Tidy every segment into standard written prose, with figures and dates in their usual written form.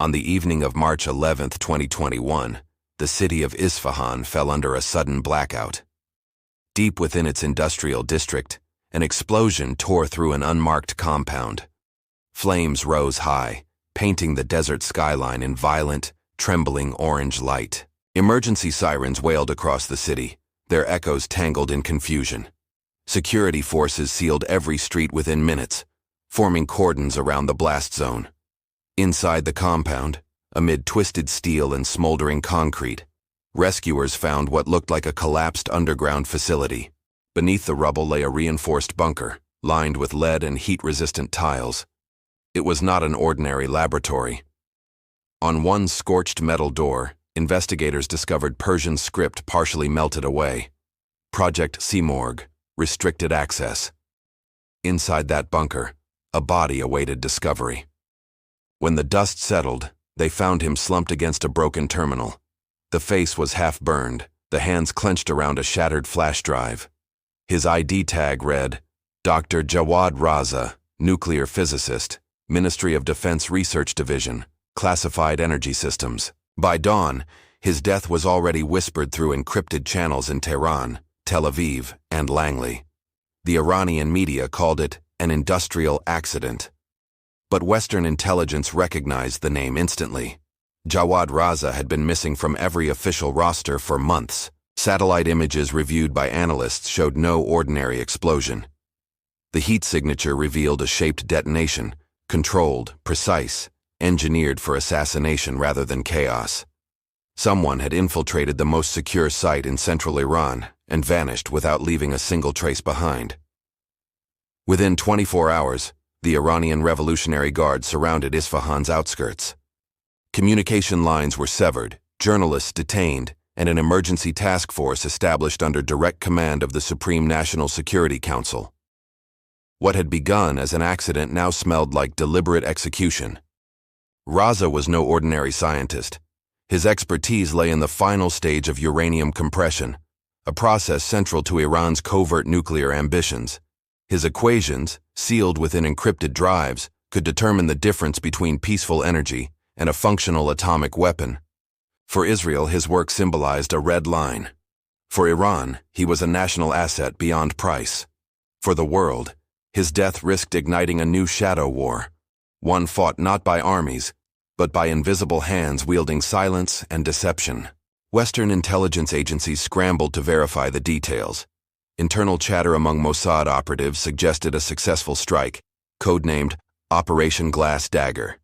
On the evening of March 11, 2021, the city of Isfahan fell under a sudden blackout. Deep within its industrial district, an explosion tore through an unmarked compound. Flames rose high, painting the desert skyline in violent, trembling orange light. Emergency sirens wailed across the city, their echoes tangled in confusion. Security forces sealed every street within minutes, forming cordons around the blast zone. Inside the compound, amid twisted steel and smoldering concrete, rescuers found what looked like a collapsed underground facility. Beneath the rubble lay a reinforced bunker, lined with lead and heat-resistant tiles. It was not an ordinary laboratory. On one scorched metal door, investigators discovered Persian script partially melted away. Project Simorg, restricted access. Inside that bunker, a body awaited discovery. When the dust settled, they found him slumped against a broken terminal. The face was half-burned, the hands clenched around a shattered flash drive. His ID tag read, Dr. Jawad Raza, nuclear physicist, Ministry of Defense Research Division, Classified Energy Systems. By dawn, his death was already whispered through encrypted channels in Tehran, Tel Aviv, and Langley. The Iranian media called it an industrial accident. But Western intelligence recognized the name instantly. Jawad Raza had been missing from every official roster for months. Satellite images reviewed by analysts showed no ordinary explosion. The heat signature revealed a shaped detonation, controlled, precise, engineered for assassination rather than chaos. Someone had infiltrated the most secure site in central Iran and vanished without leaving a single trace behind. Within 24 hours, the Iranian Revolutionary Guard surrounded Isfahan's outskirts. Communication lines were severed, journalists detained, and an emergency task force established under direct command of the Supreme National Security Council. What had begun as an accident now smelled like deliberate execution. Raza was no ordinary scientist. His expertise lay in the final stage of uranium compression, a process central to Iran's covert nuclear ambitions. His equations, sealed within encrypted drives, could determine the difference between peaceful energy and a functional atomic weapon. For Israel, his work symbolized a red line. For Iran, he was a national asset beyond price. For the world, his death risked igniting a new shadow war, one fought not by armies, but by invisible hands wielding silence and deception. Western intelligence agencies scrambled to verify the details. Internal chatter among Mossad operatives suggested a successful strike, codenamed Operation Glass Dagger.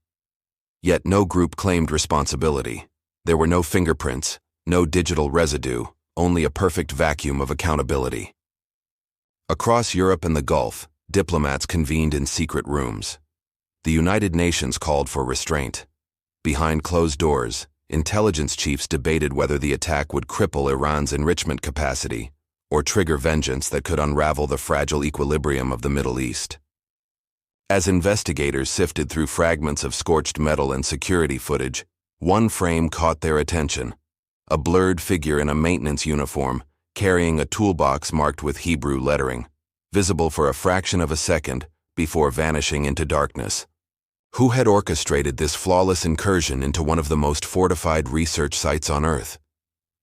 Yet no group claimed responsibility. There were no fingerprints, no digital residue, only a perfect vacuum of accountability. Across Europe and the Gulf, diplomats convened in secret rooms. The United Nations called for restraint. Behind closed doors, intelligence chiefs debated whether the attack would cripple Iran's enrichment capacity or trigger vengeance that could unravel the fragile equilibrium of the Middle East. As investigators sifted through fragments of scorched metal and security footage, one frame caught their attention: a blurred figure in a maintenance uniform, carrying a toolbox marked with Hebrew lettering, visible for a fraction of a second before vanishing into darkness. Who had orchestrated this flawless incursion into one of the most fortified research sites on Earth?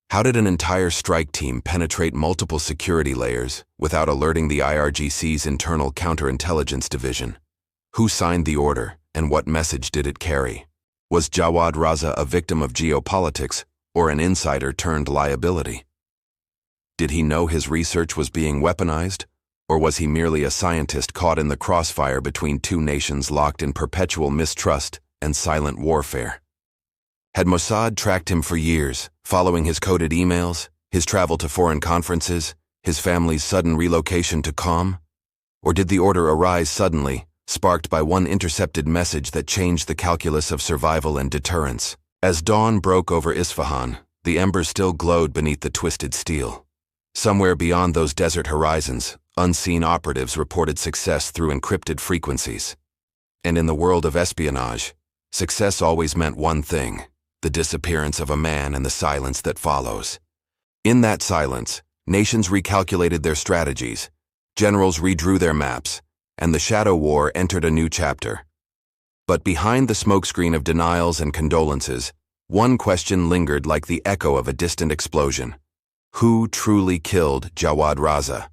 How did an entire strike team penetrate multiple security layers without alerting the IRGC's internal counterintelligence division? Who signed the order, and what message did it carry? Was Jawad Raza a victim of geopolitics or an insider turned liability? Did he know his research was being weaponized, or was he merely a scientist caught in the crossfire between two nations locked in perpetual mistrust and silent warfare? Had Mossad tracked him for years, following his coded emails, his travel to foreign conferences, his family's sudden relocation to Qom? Or did the order arise suddenly, sparked by one intercepted message that changed the calculus of survival and deterrence? As dawn broke over Isfahan, the embers still glowed beneath the twisted steel. Somewhere beyond those desert horizons, unseen operatives reported success through encrypted frequencies. And in the world of espionage, success always meant one thing: the disappearance of a man and the silence that follows. In that silence, nations recalculated their strategies, generals redrew their maps, and the shadow war entered a new chapter. But behind the smokescreen of denials and condolences, one question lingered like the echo of a distant explosion. Who truly killed Jawad Raza?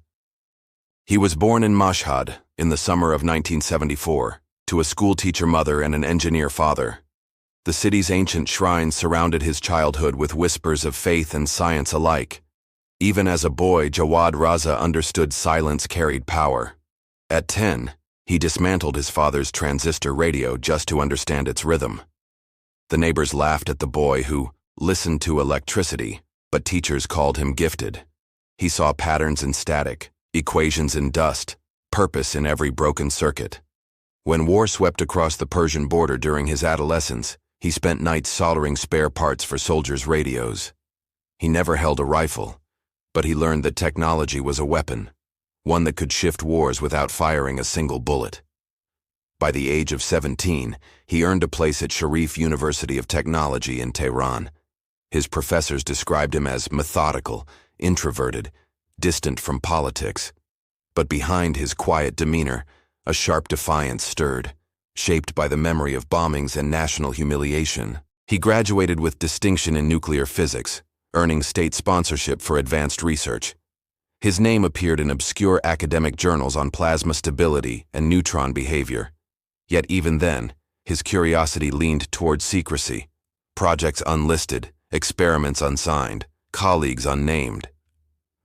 He was born in Mossad in the summer of 1974, to a schoolteacher mother and an engineer father. The city's ancient shrines surrounded his childhood with whispers of faith and science alike. Even as a boy, Jawad Raza understood silence carried power. At 10, he dismantled his father's transistor radio just to understand its rhythm. The neighbors laughed at the boy who listened to electricity, but teachers called him gifted. He saw patterns in static, equations in dust, purpose in every broken circuit. When war swept across the Persian border during his adolescence, he spent nights soldering spare parts for soldiers' radios. He never held a rifle, but he learned that technology was a weapon, one that could shift wars without firing a single bullet. By the age of 17, he earned a place at Sharif University of Technology in Tehran. His professors described him as methodical, introverted, distant from politics. But behind his quiet demeanor, a sharp defiance stirred, shaped by the memory of bombings and national humiliation. He graduated with distinction in nuclear physics, earning state sponsorship for advanced research. His name appeared in obscure academic journals on plasma stability and neutron behavior. Yet even then, his curiosity leaned toward secrecy. Projects unlisted, experiments unsigned, colleagues unnamed.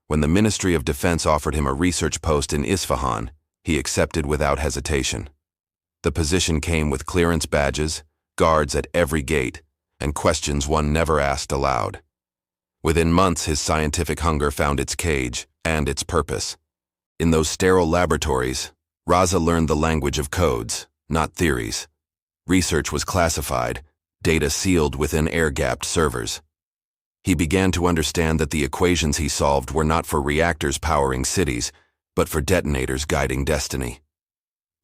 When the Ministry of Defense offered him a research post in Isfahan, he accepted without hesitation. The position came with clearance badges, guards at every gate, and questions one never asked aloud. Within months, his scientific hunger found its cage and its purpose. In those sterile laboratories, Raza learned the language of codes, not theories. Research was classified, data sealed within air-gapped servers. He began to understand that the equations he solved were not for reactors powering cities, but for detonators guiding destiny.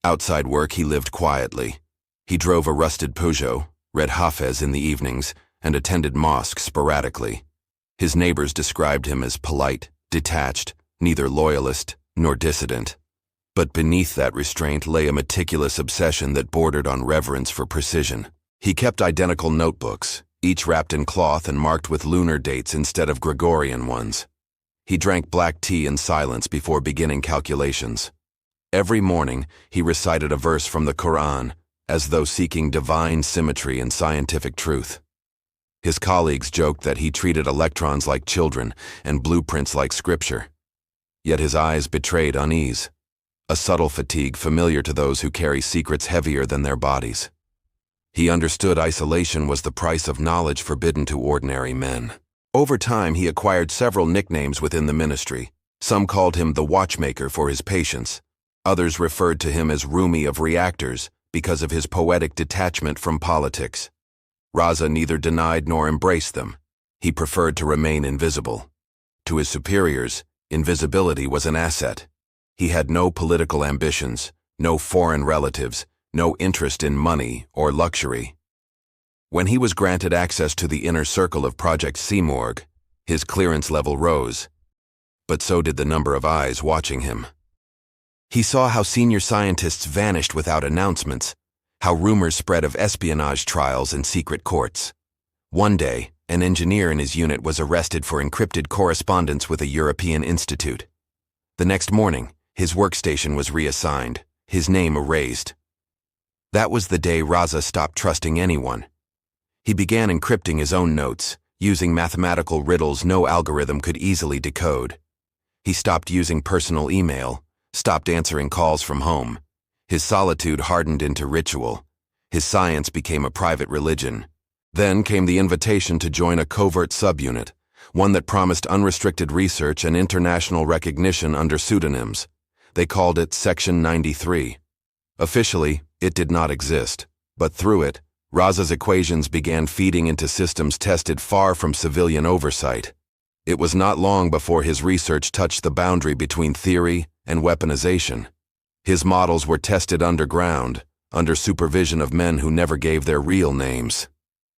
Outside work, he lived quietly. He drove a rusted Peugeot, read Hafez in the evenings, and attended mosque sporadically. His neighbors described him as polite, detached, neither loyalist nor dissident. But beneath that restraint lay a meticulous obsession that bordered on reverence for precision. He kept identical notebooks, each wrapped in cloth and marked with lunar dates instead of Gregorian ones. He drank black tea in silence before beginning calculations. Every morning, he recited a verse from the Quran, as though seeking divine symmetry and scientific truth. His colleagues joked that he treated electrons like children and blueprints like scripture. Yet his eyes betrayed unease, a subtle fatigue familiar to those who carry secrets heavier than their bodies. He understood isolation was the price of knowledge forbidden to ordinary men. Over time, he acquired several nicknames within the ministry. Some called him the watchmaker for his patience. Others referred to him as Rumi of reactors because of his poetic detachment from politics. Raza neither denied nor embraced them. He preferred to remain invisible. To his superiors, invisibility was an asset. He had no political ambitions, no foreign relatives, no interest in money or luxury. When he was granted access to the inner circle of Project Simorg, his clearance level rose, but so did the number of eyes watching him. He saw how senior scientists vanished without announcements, how rumors spread of espionage trials in secret courts. One day, an engineer in his unit was arrested for encrypted correspondence with a European institute. The next morning, his workstation was reassigned, his name erased. That was the day Raza stopped trusting anyone. He began encrypting his own notes, using mathematical riddles no algorithm could easily decode. He stopped using personal email, stopped answering calls from home. His solitude hardened into ritual. His science became a private religion. Then came the invitation to join a covert subunit, one that promised unrestricted research and international recognition under pseudonyms. They called it Section 93. Officially, it did not exist, but through it, Raza's equations began feeding into systems tested far from civilian oversight. It was not long before his research touched the boundary between theory and weaponization. His models were tested underground, under supervision of men who never gave their real names.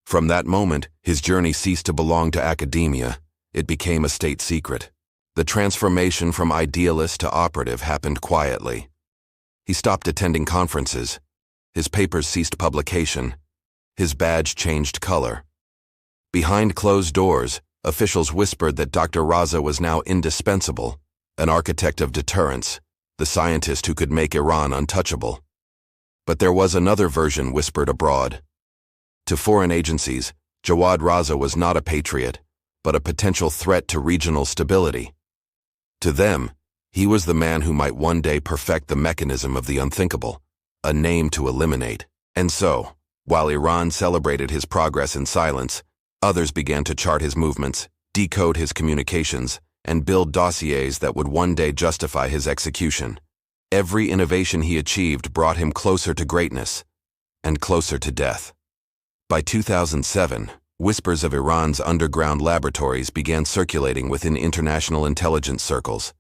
From that moment, his journey ceased to belong to academia. It became a state secret. The transformation from idealist to operative happened quietly. He stopped attending conferences. His papers ceased publication. His badge changed color. Behind closed doors, officials whispered that Dr. Raza was now indispensable, an architect of deterrence, the scientist who could make Iran untouchable. But there was another version whispered abroad. To foreign agencies, Jawad Raza was not a patriot, but a potential threat to regional stability. To them, he was the man who might one day perfect the mechanism of the unthinkable, a name to eliminate. And so, while Iran celebrated his progress in silence, others began to chart his movements, decode his communications, and build dossiers that would one day justify his execution. Every innovation he achieved brought him closer to greatness, and closer to death. By 2007, whispers of Iran's underground laboratories began circulating within international intelligence circles.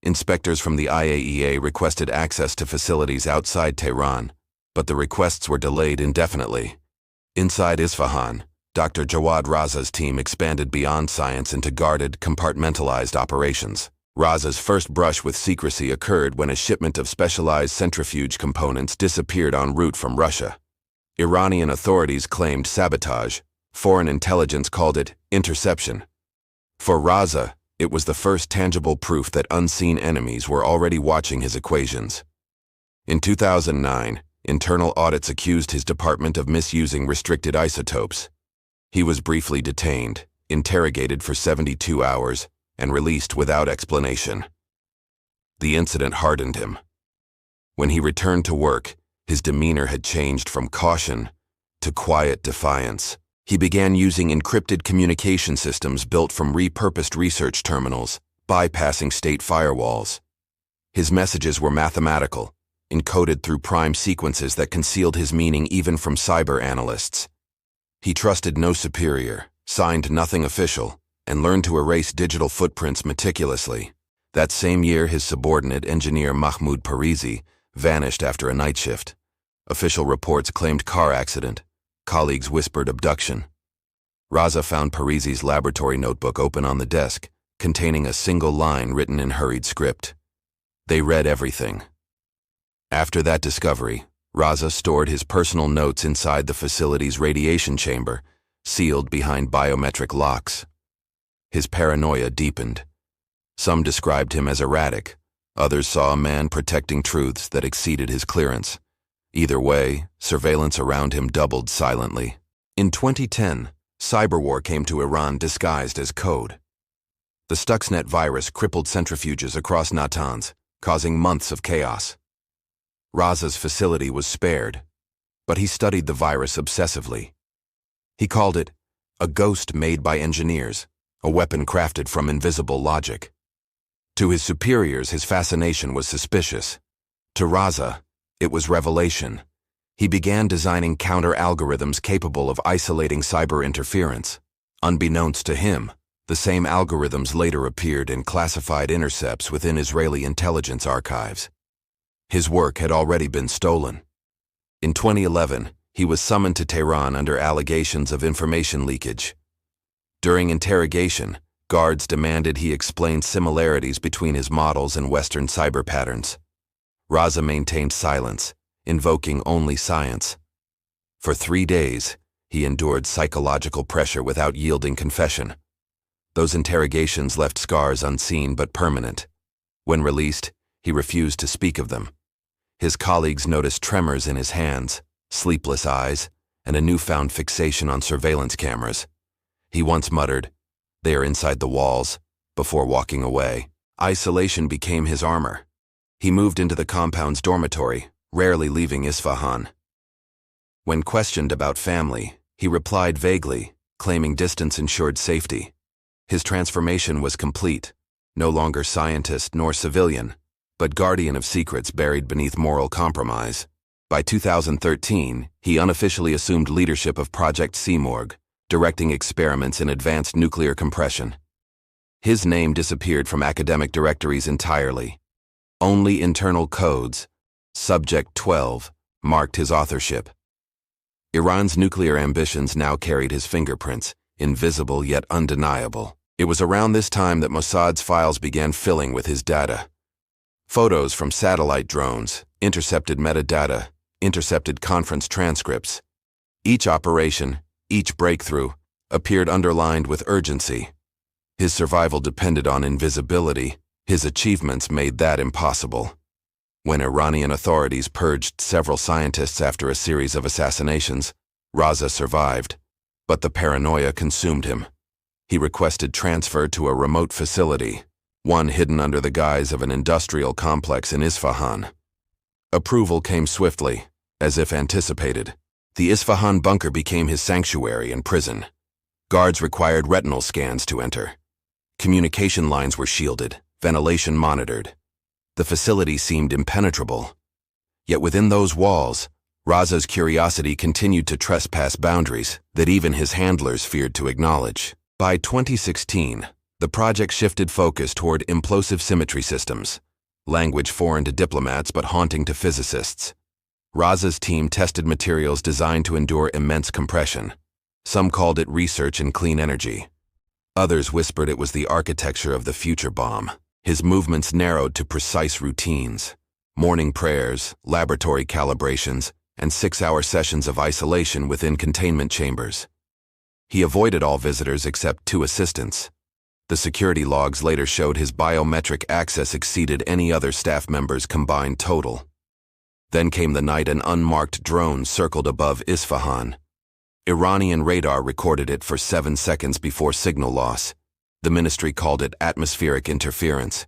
Inspectors from the IAEA requested access to facilities outside Tehran, but the requests were delayed indefinitely. Inside Isfahan, Dr. Jawad Raza's team expanded beyond science into guarded, compartmentalized operations. Raza's first brush with secrecy occurred when a shipment of specialized centrifuge components disappeared en route from Russia. Iranian authorities claimed sabotage. Foreign intelligence called it interception. For Raza, it was the first tangible proof that unseen enemies were already watching his equations. In 2009, internal audits accused his department of misusing restricted isotopes. He was briefly detained, interrogated for 72 hours, and released without explanation. The incident hardened him. When he returned to work, his demeanor had changed from caution to quiet defiance. He began using encrypted communication systems built from repurposed research terminals, bypassing state firewalls. His messages were mathematical, encoded through prime sequences that concealed his meaning even from cyber analysts. He trusted no superior, signed nothing official, and learned to erase digital footprints meticulously. That same year, his subordinate, engineer Mahmoud Parisi, vanished after a night shift. Official reports claimed car accident. Colleagues whispered abduction. Raza found Parisi's laboratory notebook open on the desk, containing a single line written in hurried script. They read everything. After that discovery, Raza stored his personal notes inside the facility's radiation chamber, sealed behind biometric locks. His paranoia deepened. Some described him as erratic. Others saw a man protecting truths that exceeded his clearance. Either way, surveillance around him doubled silently. In 2010, cyberwar came to Iran disguised as code. The Stuxnet virus crippled centrifuges across Natanz, causing months of chaos. Raza's facility was spared, but he studied the virus obsessively. He called it a ghost made by engineers, a weapon crafted from invisible logic. To his superiors, his fascination was suspicious. To Raza, it was revelation. He began designing counter-algorithms capable of isolating cyber interference. Unbeknownst to him, the same algorithms later appeared in classified intercepts within Israeli intelligence archives. His work had already been stolen. In 2011, he was summoned to Tehran under allegations of information leakage. During interrogation, guards demanded he explain similarities between his models and Western cyber patterns. Raza maintained silence, invoking only science. For 3 days, he endured psychological pressure without yielding confession. Those interrogations left scars unseen but permanent. When released, he refused to speak of them. His colleagues noticed tremors in his hands, sleepless eyes, and a newfound fixation on surveillance cameras. He once muttered, "They are inside the walls," before walking away. Isolation became his armor. He moved into the compound's dormitory, rarely leaving Isfahan. When questioned about family, he replied vaguely, claiming distance ensured safety. His transformation was complete, no longer scientist nor civilian, but guardian of secrets buried beneath moral compromise. By 2013, he unofficially assumed leadership of Project Simorg, directing experiments in advanced nuclear compression. His name disappeared from academic directories entirely. Only internal codes, Subject 12, marked his authorship. Iran's nuclear ambitions now carried his fingerprints, invisible yet undeniable. It was around this time that Mossad's files began filling with his data. Photos from satellite drones, intercepted metadata, intercepted conference transcripts. Each operation, each breakthrough, appeared underlined with urgency. His survival depended on invisibility. His achievements made that impossible. When Iranian authorities purged several scientists after a series of assassinations, Raza survived, but the paranoia consumed him. He requested transfer to a remote facility, one hidden under the guise of an industrial complex in Isfahan. Approval came swiftly, as if anticipated. The Isfahan bunker became his sanctuary and prison. Guards required retinal scans to enter. Communication lines were shielded, ventilation monitored. The facility seemed impenetrable. Yet within those walls, Raza's curiosity continued to trespass boundaries that even his handlers feared to acknowledge. By 2016, the project shifted focus toward implosive symmetry systems, language foreign to diplomats but haunting to physicists. Raza's team tested materials designed to endure immense compression. Some called it research in clean energy. Others whispered it was the architecture of the future bomb. His movements narrowed to precise routines: morning prayers, laboratory calibrations, and 6-hour sessions of isolation within containment chambers. He avoided all visitors except 2 assistants. The security logs later showed his biometric access exceeded any other staff member's combined total. Then came the night an unmarked drone circled above Isfahan. Iranian radar recorded it for 7 seconds before signal loss. The ministry called it atmospheric interference.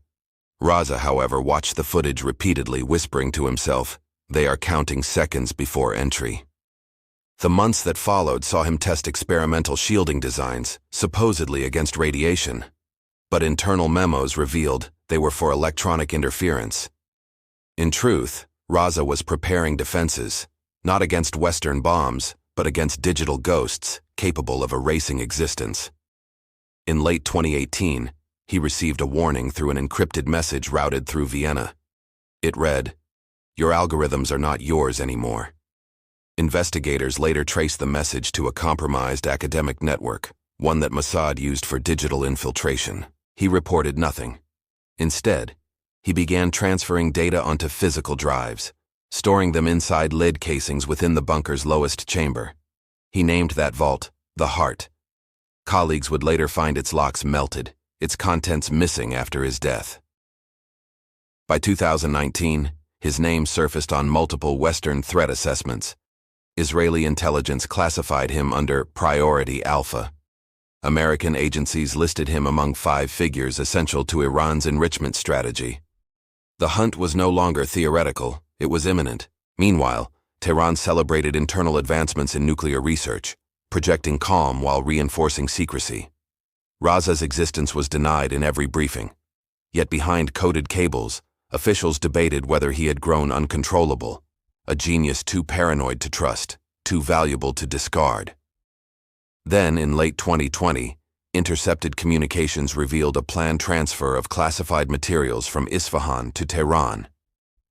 Raza, however, watched the footage repeatedly, whispering to himself, "They are counting seconds before entry." The months that followed saw him test experimental shielding designs, supposedly against radiation. But internal memos revealed they were for electronic interference. In truth, Raza was preparing defenses, not against Western bombs, but against digital ghosts capable of erasing existence. In late 2018, he received a warning through an encrypted message routed through Vienna. It read, "Your algorithms are not yours anymore." Investigators later traced the message to a compromised academic network, one that Mossad used for digital infiltration. He reported nothing. Instead, he began transferring data onto physical drives, storing them inside lid casings within the bunker's lowest chamber. He named that vault the Heart. Colleagues would later find its locks melted, its contents missing after his death. By 2019, his name surfaced on multiple Western threat assessments. Israeli intelligence classified him under Priority Alpha. American agencies listed him among 5 figures essential to Iran's enrichment strategy. The hunt was no longer theoretical, it was imminent. Meanwhile, Tehran celebrated internal advancements in nuclear research, projecting calm while reinforcing secrecy. Raza's existence was denied in every briefing. Yet behind coded cables, officials debated whether he had grown uncontrollable, a genius too paranoid to trust, too valuable to discard. Then, in late 2020, intercepted communications revealed a planned transfer of classified materials from Isfahan to Tehran.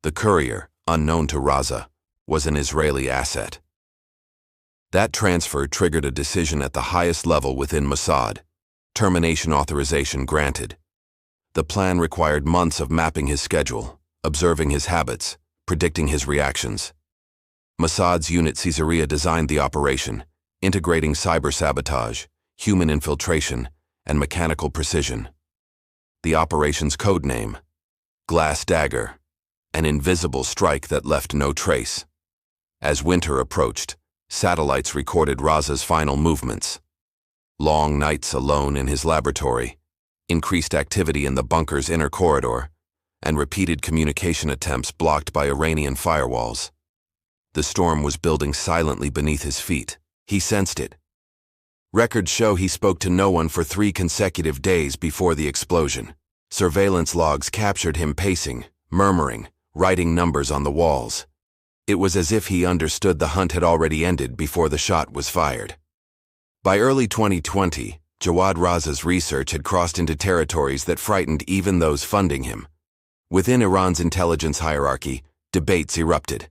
The courier, unknown to Raza, was an Israeli asset. That transfer triggered a decision at the highest level within Mossad. Termination authorization granted. The plan required months of mapping his schedule, observing his habits, predicting his reactions. Mossad's unit Caesarea designed the operation, integrating cyber sabotage, human infiltration, and mechanical precision. The operation's code name: Glass Dagger, an invisible strike that left no trace. As winter approached, satellites recorded Raza's final movements. Long nights alone in his laboratory, increased activity in the bunker's inner corridor, and repeated communication attempts blocked by Iranian firewalls. The storm was building silently beneath his feet. He sensed it. Records show he spoke to no one for 3 consecutive days before the explosion. Surveillance logs captured him pacing, murmuring, writing numbers on the walls. It was as if he understood the hunt had already ended before the shot was fired. By early 2020, Jawad Raza's research had crossed into territories that frightened even those funding him. Within Iran's intelligence hierarchy, debates erupted.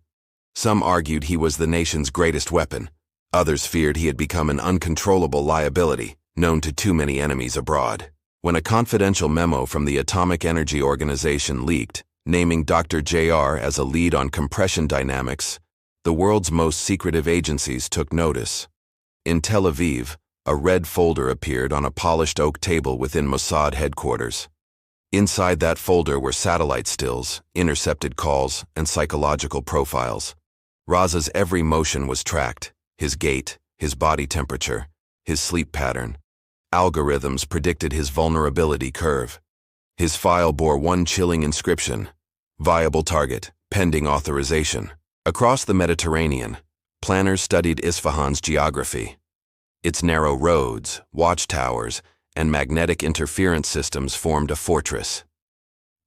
Some argued he was the nation's greatest weapon. Others feared he had become an uncontrollable liability, known to too many enemies abroad. When a confidential memo from the Atomic Energy Organization leaked, naming Dr. JR as a lead on compression dynamics, The world's most secretive agencies took notice. In Tel Aviv, a red folder appeared on a polished oak table within Mossad headquarters. Inside that folder were satellite stills, intercepted calls, and psychological profiles. Raza's every motion was tracked: his gait, his body temperature, his sleep pattern. Algorithms predicted his vulnerability curve. His file bore one chilling inscription: viable target, pending authorization. Across the Mediterranean, planners studied Isfahan's geography. Its narrow roads, watchtowers, and magnetic interference systems formed a fortress.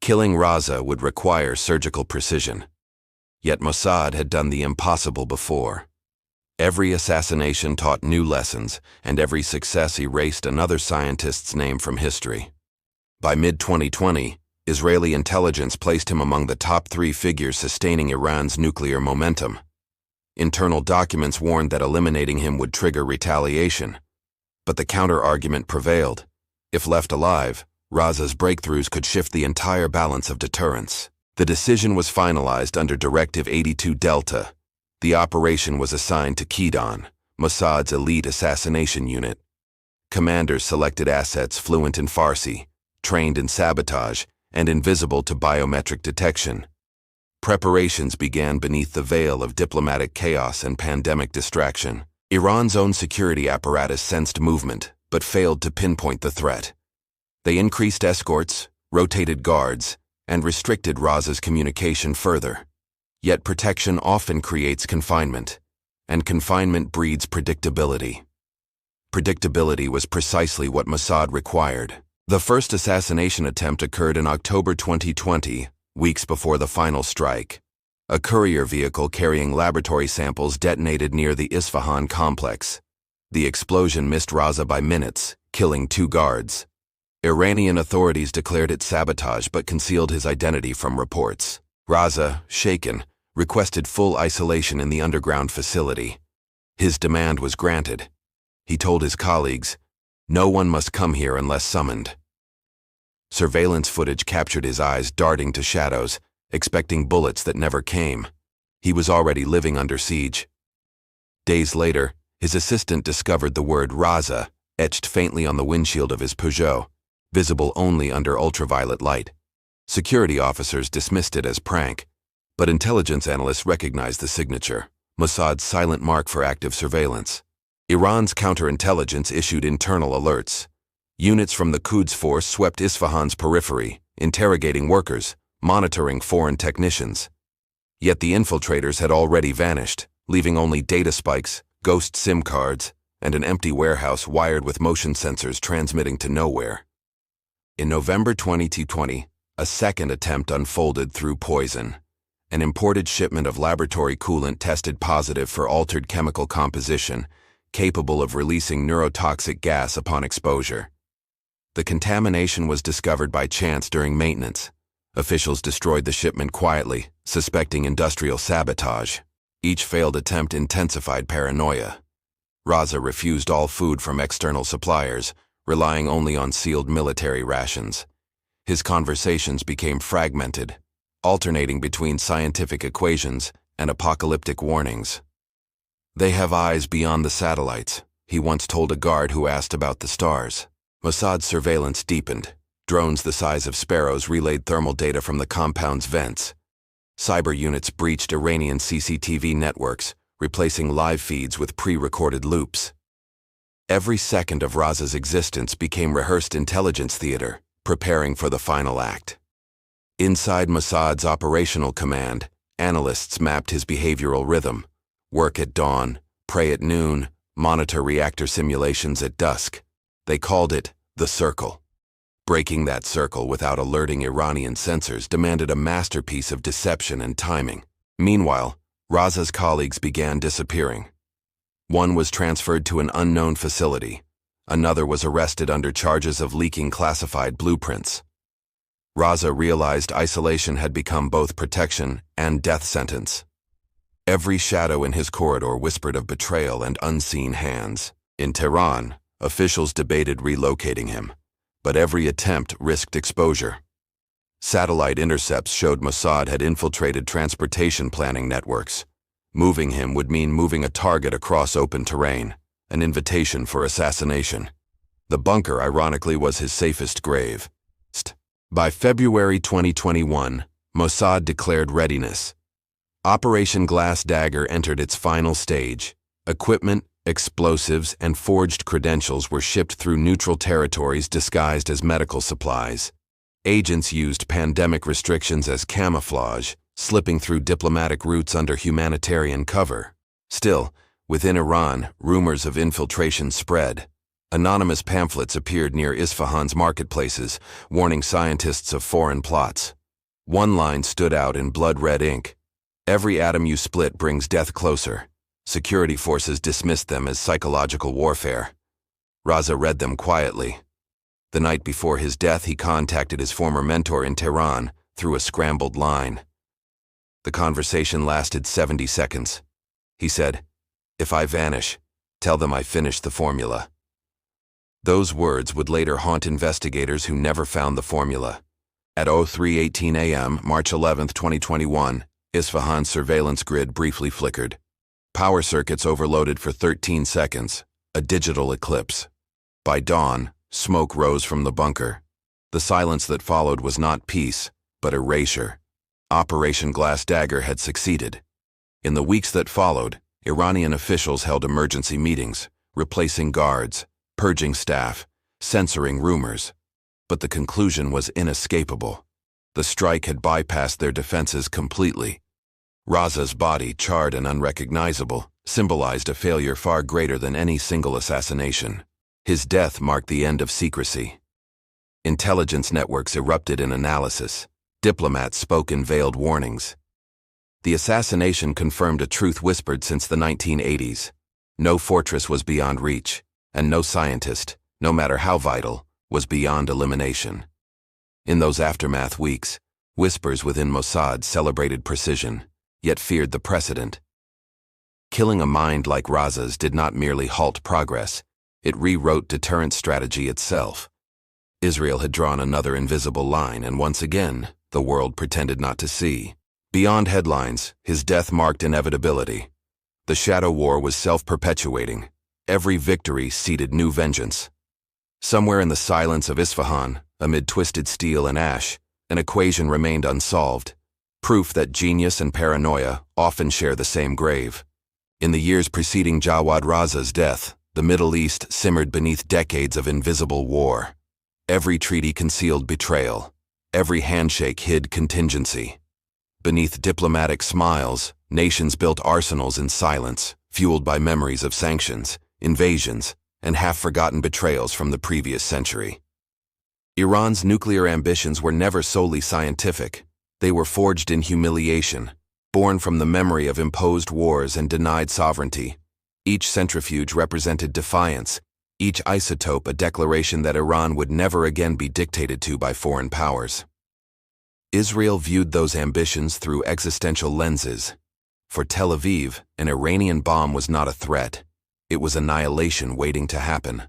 Killing Raza would require surgical precision. Yet Mossad had done the impossible before. Every assassination taught new lessons, and every success erased another scientist's name from history. By mid-2020, Israeli intelligence placed him among the top 3 figures sustaining Iran's nuclear momentum. Internal documents warned that eliminating him would trigger retaliation. But the counter-argument prevailed. If left alive, Raza's breakthroughs could shift the entire balance of deterrence. The decision was finalized under Directive 82 Delta. The operation was assigned to Kedon, Mossad's elite assassination unit. Commanders selected assets fluent in Farsi, trained in sabotage, and invisible to biometric detection. Preparations began beneath the veil of diplomatic chaos and pandemic distraction. Iran's own security apparatus sensed movement, but failed to pinpoint the threat. They increased escorts, rotated guards, and restricted Raza's communication further. Yet protection often creates confinement, and confinement breeds predictability. Predictability was precisely what Mossad required. The first assassination attempt occurred in October 2020, weeks before the final strike. A courier vehicle carrying laboratory samples detonated near the Isfahan complex. The explosion missed Raza by minutes, killing 2 guards. Iranian authorities declared it sabotage but concealed his identity from reports. Raza, shaken, requested full isolation in the underground facility. His demand was granted. He told his colleagues, "No one must come here unless summoned." Surveillance footage captured his eyes darting to shadows, expecting bullets that never came. He was already living under siege. Days later, his assistant discovered the word Raza etched faintly on the windshield of his Peugeot, visible only under ultraviolet light. Security officers dismissed it as prank, but intelligence analysts recognized the signature, Mossad's silent mark for active surveillance. Iran's counterintelligence issued internal alerts. Units from the Quds force swept Isfahan's periphery, interrogating workers, monitoring foreign technicians. Yet the infiltrators had already vanished, leaving only data spikes, ghost SIM cards, and an empty warehouse wired with motion sensors transmitting to nowhere. In November 2020, a second attempt unfolded through poison. An imported shipment of laboratory coolant tested positive for altered chemical composition, capable of releasing neurotoxic gas upon exposure. The contamination was discovered by chance during maintenance. Officials destroyed the shipment quietly, suspecting industrial sabotage. Each failed attempt intensified paranoia. Raza refused all food from external suppliers, relying only on sealed military rations. His conversations became fragmented, alternating between scientific equations and apocalyptic warnings. "They have eyes beyond the satellites," he once told a guard who asked about the stars. Mossad's surveillance deepened. Drones the size of sparrows relayed thermal data from the compound's vents. Cyber units breached Iranian CCTV networks, replacing live feeds with pre-recorded loops. Every second of Raza's existence became rehearsed intelligence theater, preparing for the final act. Inside Mossad's operational command, analysts mapped his behavioral rhythm: work at dawn, pray at noon, monitor reactor simulations at dusk. They called it the circle. Breaking that circle without alerting Iranian sensors demanded a masterpiece of deception and timing. Meanwhile, Raza's colleagues began disappearing. One was transferred to an unknown facility. Another was arrested under charges of leaking classified blueprints. Raza realized isolation had become both protection and death sentence. Every shadow in his corridor whispered of betrayal and unseen hands. In Tehran, officials debated relocating him, but every attempt risked exposure. Satellite intercepts showed Mossad had infiltrated transportation planning networks. Moving him would mean moving a target across open terrain, an invitation for assassination. The bunker, ironically, was his safest grave. By February 2021, Mossad declared readiness. Operation Glass Dagger entered its final stage. Equipment, explosives, and forged credentials were shipped through neutral territories disguised as medical supplies. Agents used pandemic restrictions as camouflage, slipping through diplomatic routes under humanitarian cover. Still, within Iran, rumors of infiltration spread. Anonymous pamphlets appeared near Isfahan's marketplaces, warning scientists of foreign plots. One line stood out in blood-red ink. "Every atom you split brings death closer." Security forces dismissed them as psychological warfare. Raza read them quietly. The night before his death, he contacted his former mentor in Tehran through a scrambled line. The conversation lasted 70 seconds. He said, "If I vanish, tell them I finished the formula." Those words would later haunt investigators who never found the formula. At 03:18 a.m., March 11, 2021, Isfahan's surveillance grid briefly flickered. Power circuits overloaded for 13 seconds, a digital eclipse. By dawn, smoke rose from the bunker. The silence that followed was not peace, but erasure. Operation Glass Dagger had succeeded. In the weeks that followed, Iranian officials held emergency meetings, replacing guards, purging staff, censoring rumors. But the conclusion was inescapable. The strike had bypassed their defenses completely. Raza's body, charred and unrecognizable, symbolized a failure far greater than any single assassination. His death marked the end of secrecy. Intelligence networks erupted in analysis. Diplomats spoke in veiled warnings. The assassination confirmed a truth whispered since the 1980s. No fortress was beyond reach, and no scientist, no matter how vital, was beyond elimination. In those aftermath weeks, whispers within Mossad celebrated precision, yet feared the precedent. Killing a mind like Raza's did not merely halt progress, it rewrote deterrent strategy itself. Israel had drawn another invisible line, and once again, the world pretended not to see. Beyond headlines, his death marked inevitability. The shadow war was self-perpetuating. Every victory seeded new vengeance. Somewhere in the silence of Isfahan, amid twisted steel and ash, an equation remained unsolved. Proof that genius and paranoia often share the same grave. In the years preceding Jawad Raza's death, the Middle East simmered beneath decades of invisible war. Every treaty concealed betrayal. Every handshake hid contingency. Beneath diplomatic smiles, nations built arsenals in silence, fueled by memories of sanctions, invasions, and half-forgotten betrayals from the previous century. Iran's nuclear ambitions were never solely scientific. They were forged in humiliation, born from the memory of imposed wars and denied sovereignty. Each centrifuge represented defiance, each isotope a declaration that Iran would never again be dictated to by foreign powers. Israel viewed those ambitions through existential lenses. For Tel Aviv, an Iranian bomb was not a threat. It was annihilation waiting to happen.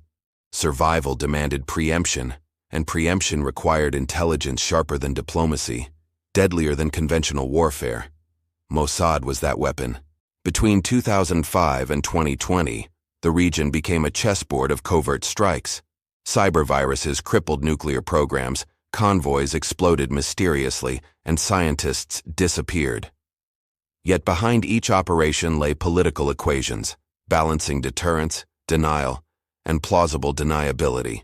Survival demanded preemption, and preemption required intelligence sharper than diplomacy, deadlier than conventional warfare. Mossad was that weapon. Between 2005 and 2020, the region became a chessboard of covert strikes. Cyberviruses crippled nuclear programs, convoys exploded mysteriously, and scientists disappeared. Yet behind each operation lay political equations, balancing deterrence, denial, and plausible deniability.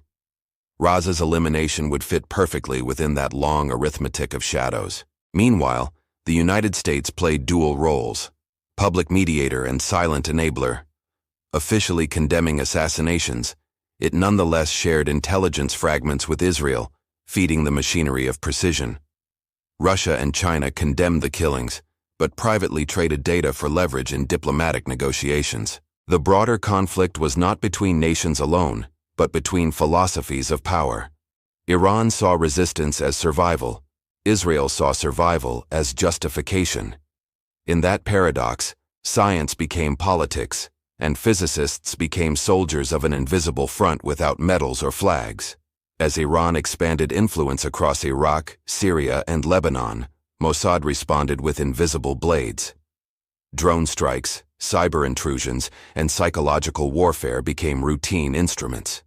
Raza's elimination would fit perfectly within that long arithmetic of shadows. Meanwhile, the United States played dual roles, public mediator and silent enabler. Officially condemning assassinations, it nonetheless shared intelligence fragments with Israel, feeding the machinery of precision. Russia and China condemned the killings, but privately traded data for leverage in diplomatic negotiations. The broader conflict was not between nations alone, but between philosophies of power. Iran saw resistance as survival. Israel saw survival as justification. In that paradox, science became politics, and physicists became soldiers of an invisible front without medals or flags. As Iran expanded influence across Iraq, Syria, and Lebanon, Mossad responded with invisible blades. Drone strikes, cyber intrusions, and psychological warfare became routine instruments.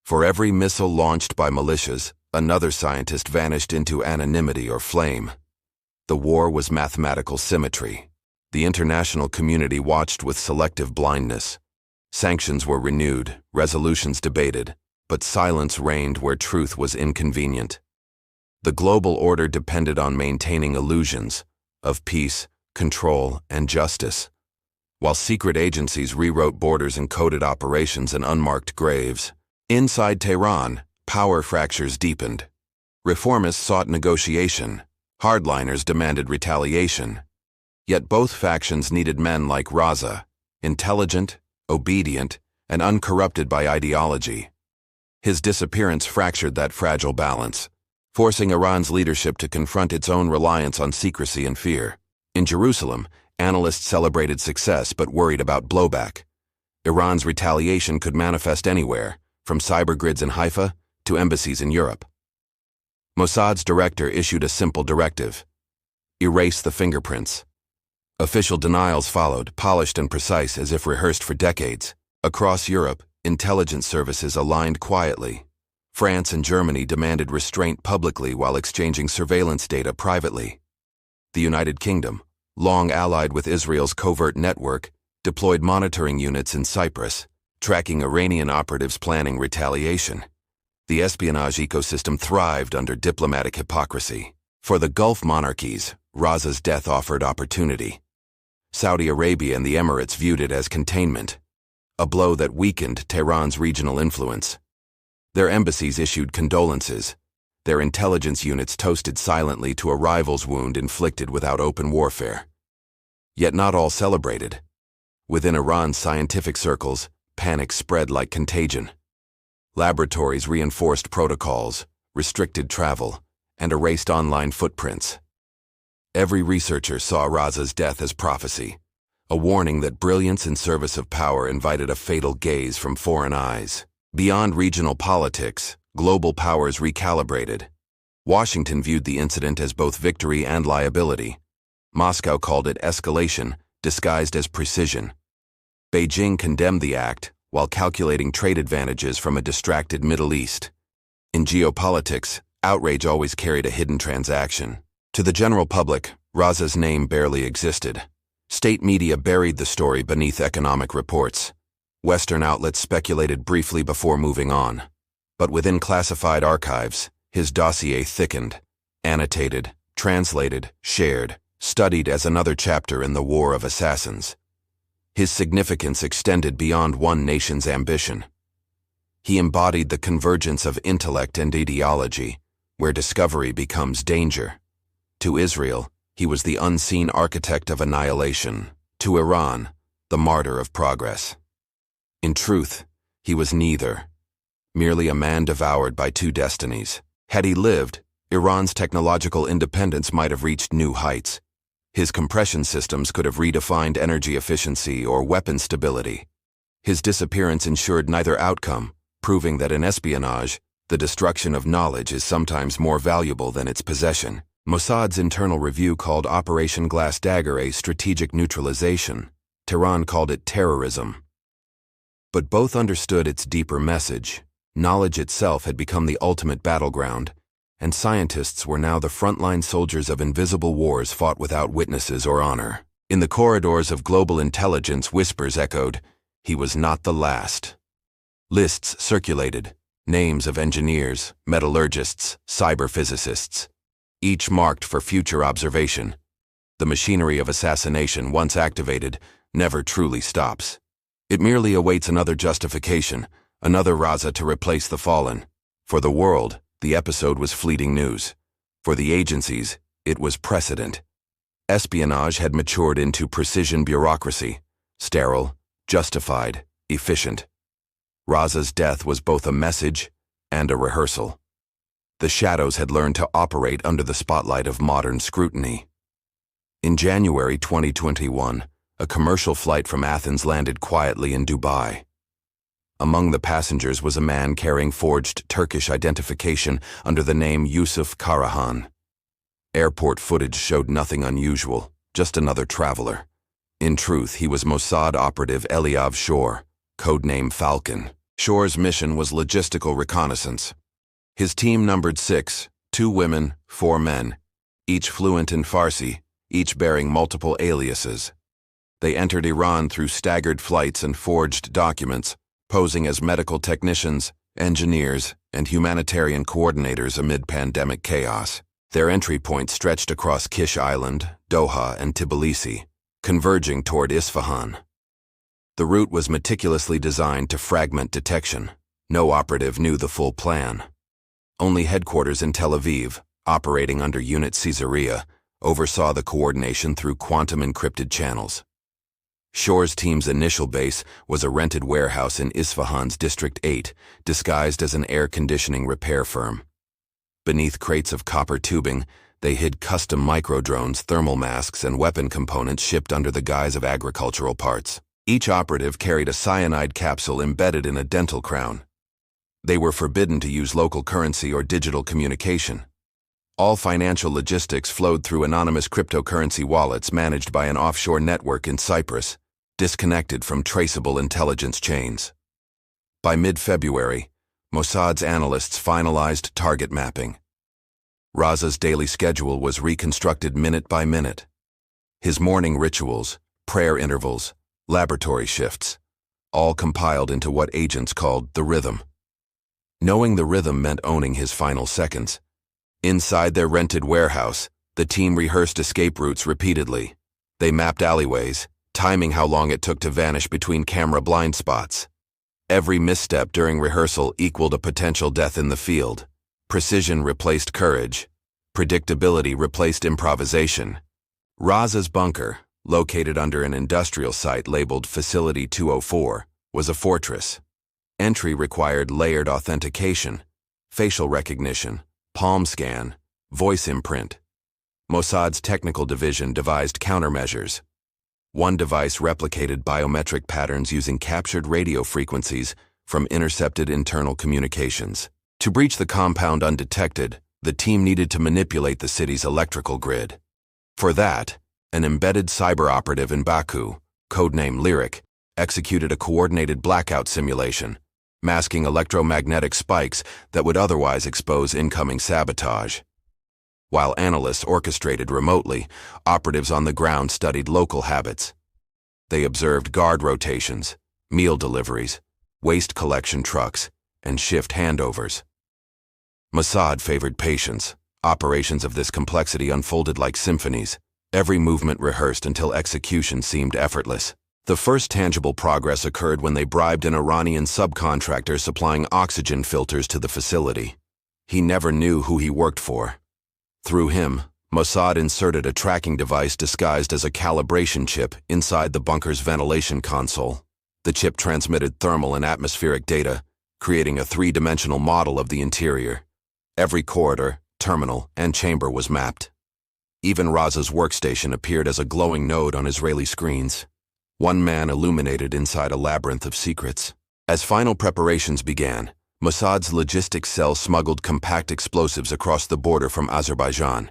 For every missile launched by militias, another scientist vanished into anonymity or flame. The war was mathematical symmetry. The international community watched with selective blindness. Sanctions were renewed, resolutions debated, but silence reigned where truth was inconvenient. The global order depended on maintaining illusions of peace, control, and justice, while secret agencies rewrote borders and coded operations in unmarked graves. Inside Tehran, power fractures deepened. Reformists sought negotiation. Hardliners demanded retaliation. Yet both factions needed men like Raza, intelligent, obedient, and uncorrupted by ideology. His disappearance fractured that fragile balance, forcing Iran's leadership to confront its own reliance on secrecy and fear. In Jerusalem, analysts celebrated success but worried about blowback. Iran's retaliation could manifest anywhere, from cyber grids in Haifa to embassies in Europe. Mossad's director issued a simple directive: erase the fingerprints. Official denials followed, polished and precise as if rehearsed for decades. Across Europe, intelligence services aligned quietly. France and Germany demanded restraint publicly while exchanging surveillance data privately. The United Kingdom, long allied with Israel's Covert network, deployed monitoring units in Cyprus, tracking Iranian operatives planning retaliation. The espionage ecosystem thrived under diplomatic hypocrisy. For the Gulf monarchies, Raza's death offered opportunity. Saudi Arabia and the Emirates viewed it as containment, a blow that weakened Tehran's regional influence. Their embassies issued condolences. Their intelligence units toasted silently to a rival's wound inflicted without open warfare. Yet not all celebrated. Within Iran's scientific circles, panic spread like contagion. Laboratories reinforced protocols, restricted travel, and erased online footprints. Every researcher saw Raza's death as prophecy, a warning that brilliance in service of power invited a fatal gaze from foreign eyes. Beyond regional politics, global powers recalibrated. Washington viewed the incident as both victory and liability. Moscow called it escalation, disguised as precision. Beijing condemned the act, while calculating trade advantages from a distracted Middle East. In geopolitics, outrage always carried a hidden transaction. To the general public, Raza's name barely existed. State media buried the story beneath economic reports. Western outlets speculated briefly before moving on. But within classified archives, his dossier thickened, annotated, translated, shared, studied as another chapter in the War of Assassins. His significance extended beyond one nation's ambition. He embodied the convergence of intellect and ideology, where discovery becomes danger. To Israel, he was the unseen architect of annihilation. To Iran, the martyr of progress. In truth, he was neither, merely a man devoured by two destinies. Had he lived, Iran's technological independence might have reached new heights. His compression systems could have redefined energy efficiency or weapon stability. His disappearance ensured neither outcome, proving that in espionage, the destruction of knowledge is sometimes more valuable than its possession. Mossad's internal review called Operation Glass Dagger a strategic neutralization. Tehran called it terrorism. But both understood its deeper message. Knowledge itself had become the ultimate battleground, and scientists were now the frontline soldiers of invisible wars fought without witnesses or honor. In the corridors of global intelligence, whispers echoed, he was not the last. Lists circulated, names of engineers, metallurgists, cyberphysicists, each marked for future observation. The machinery of assassination, once activated, never truly stops. It merely awaits another justification, another Raza to replace the fallen. For the world, the episode was fleeting news. For the agencies, it was precedent. Espionage had matured into precision bureaucracy, sterile, justified, efficient. Raza's death was both a message and a rehearsal. The shadows had learned to operate under the spotlight of modern scrutiny. In January 2021, a commercial flight from Athens landed quietly in Dubai. Among the passengers was a man carrying forged Turkish identification under the name Yusuf Karahan. Airport footage showed nothing unusual, just another traveler. In truth, he was Mossad operative Eliav Shor, codename Falcon. Shor's mission was logistical reconnaissance. His team numbered 6, 2 women, 4 men, each fluent in Farsi, each bearing multiple aliases. They entered Iran through staggered flights and forged documents, posing as medical technicians, engineers, and humanitarian coordinators amid pandemic chaos. Their entry points stretched across Kish Island, Doha, and Tbilisi, converging toward Isfahan. The route was meticulously designed to fragment detection. No operative knew the full plan. Only headquarters in Tel Aviv, operating under Unit Caesarea, oversaw the coordination through quantum-encrypted channels. Shor's team's initial base was a rented warehouse in Isfahan's District 8, disguised as an air conditioning repair firm. Beneath crates of copper tubing, they hid custom microdrones, thermal masks, and weapon components shipped under the guise of agricultural parts. Each operative carried a cyanide capsule embedded in a dental crown. They were forbidden to use local currency or digital communication. All financial logistics flowed through anonymous cryptocurrency wallets managed by an offshore network in Cyprus, disconnected from traceable intelligence chains. By mid-February, Mossad's analysts finalized target mapping. Raza's daily schedule was reconstructed minute by minute. His morning rituals, prayer intervals, laboratory shifts, all compiled into what agents called the rhythm. Knowing the rhythm meant owning his final seconds. Inside their rented warehouse, the team rehearsed escape routes repeatedly. They mapped alleyways, timing how long it took to vanish between camera blind spots. Every misstep during rehearsal equaled a potential death in the field. Precision replaced courage. Predictability replaced improvisation. Raza's bunker, located under an industrial site labeled Facility 204, was a fortress. Entry required layered authentication, facial recognition, palm scan, voice imprint. Mossad's technical division devised countermeasures. One device replicated biometric patterns using captured radio frequencies from intercepted internal communications. To breach the compound undetected, the team needed to manipulate the city's electrical grid. For that, an embedded cyber operative in Baku, codename Lyric, executed a coordinated blackout simulation, masking electromagnetic spikes that would otherwise expose incoming sabotage. While analysts orchestrated remotely, operatives on the ground studied local habits. They observed guard rotations, meal deliveries, waste collection trucks, and shift handovers. Mossad favored patience. Operations of this complexity unfolded like symphonies, every movement rehearsed until execution seemed effortless. The first tangible progress occurred when they bribed an Iranian subcontractor supplying oxygen filters to the facility. He never knew who he worked for. Through him, Mossad inserted a tracking device disguised as a calibration chip inside the bunker's ventilation console. The chip transmitted thermal and atmospheric data, creating a three-dimensional model of the interior. Every corridor, terminal, and chamber was mapped. Even Raza's workstation appeared as a glowing node on Israeli screens. One man illuminated inside a labyrinth of secrets. As final preparations began, Mossad's logistics cell smuggled compact explosives across the border from Azerbaijan.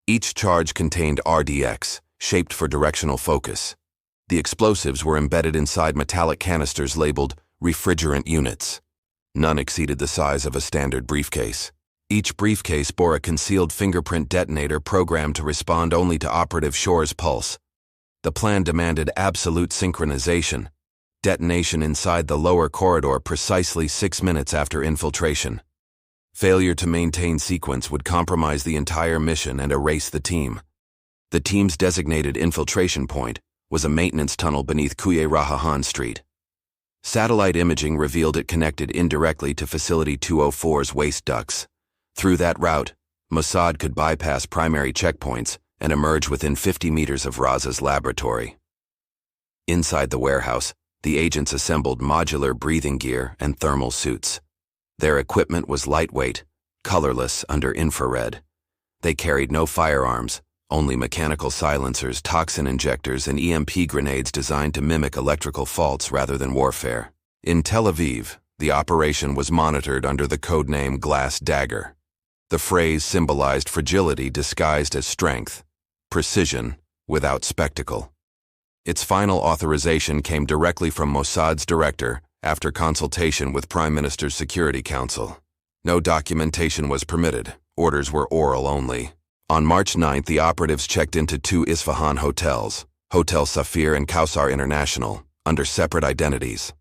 Each charge contained RDX, shaped for directional focus. The explosives were embedded inside metallic canisters labeled refrigerant units. None exceeded the size of a standard briefcase. Each briefcase bore a concealed fingerprint detonator programmed to respond only to operative Shor's pulse. The plan demanded absolute synchronization. Detonation inside the lower corridor precisely 6 minutes after infiltration. Failure to maintain sequence would compromise the entire mission and erase the team. The team's designated infiltration point was a maintenance tunnel beneath Kuye Rahahan Street. Satellite imaging revealed it connected indirectly to Facility 204's waste ducts. Through that route, Mossad could bypass primary checkpoints and emerge within 50 meters of Raza's laboratory. Inside the warehouse, the agents assembled modular breathing gear and thermal suits. Their equipment was lightweight, colorless under infrared. They carried no firearms, only mechanical silencers, toxin injectors, and EMP grenades designed to mimic electrical faults rather than warfare. In Tel Aviv, the operation was monitored under the codename Glass Dagger. The phrase symbolized fragility disguised as strength, precision without spectacle. Its final authorization came directly from Mossad's director after consultation with Prime Minister's Security Council. No documentation was permitted. Orders were oral only. On March 9th, the operatives checked into two Isfahan hotels, Hotel Safir and Kausar International, under separate identities.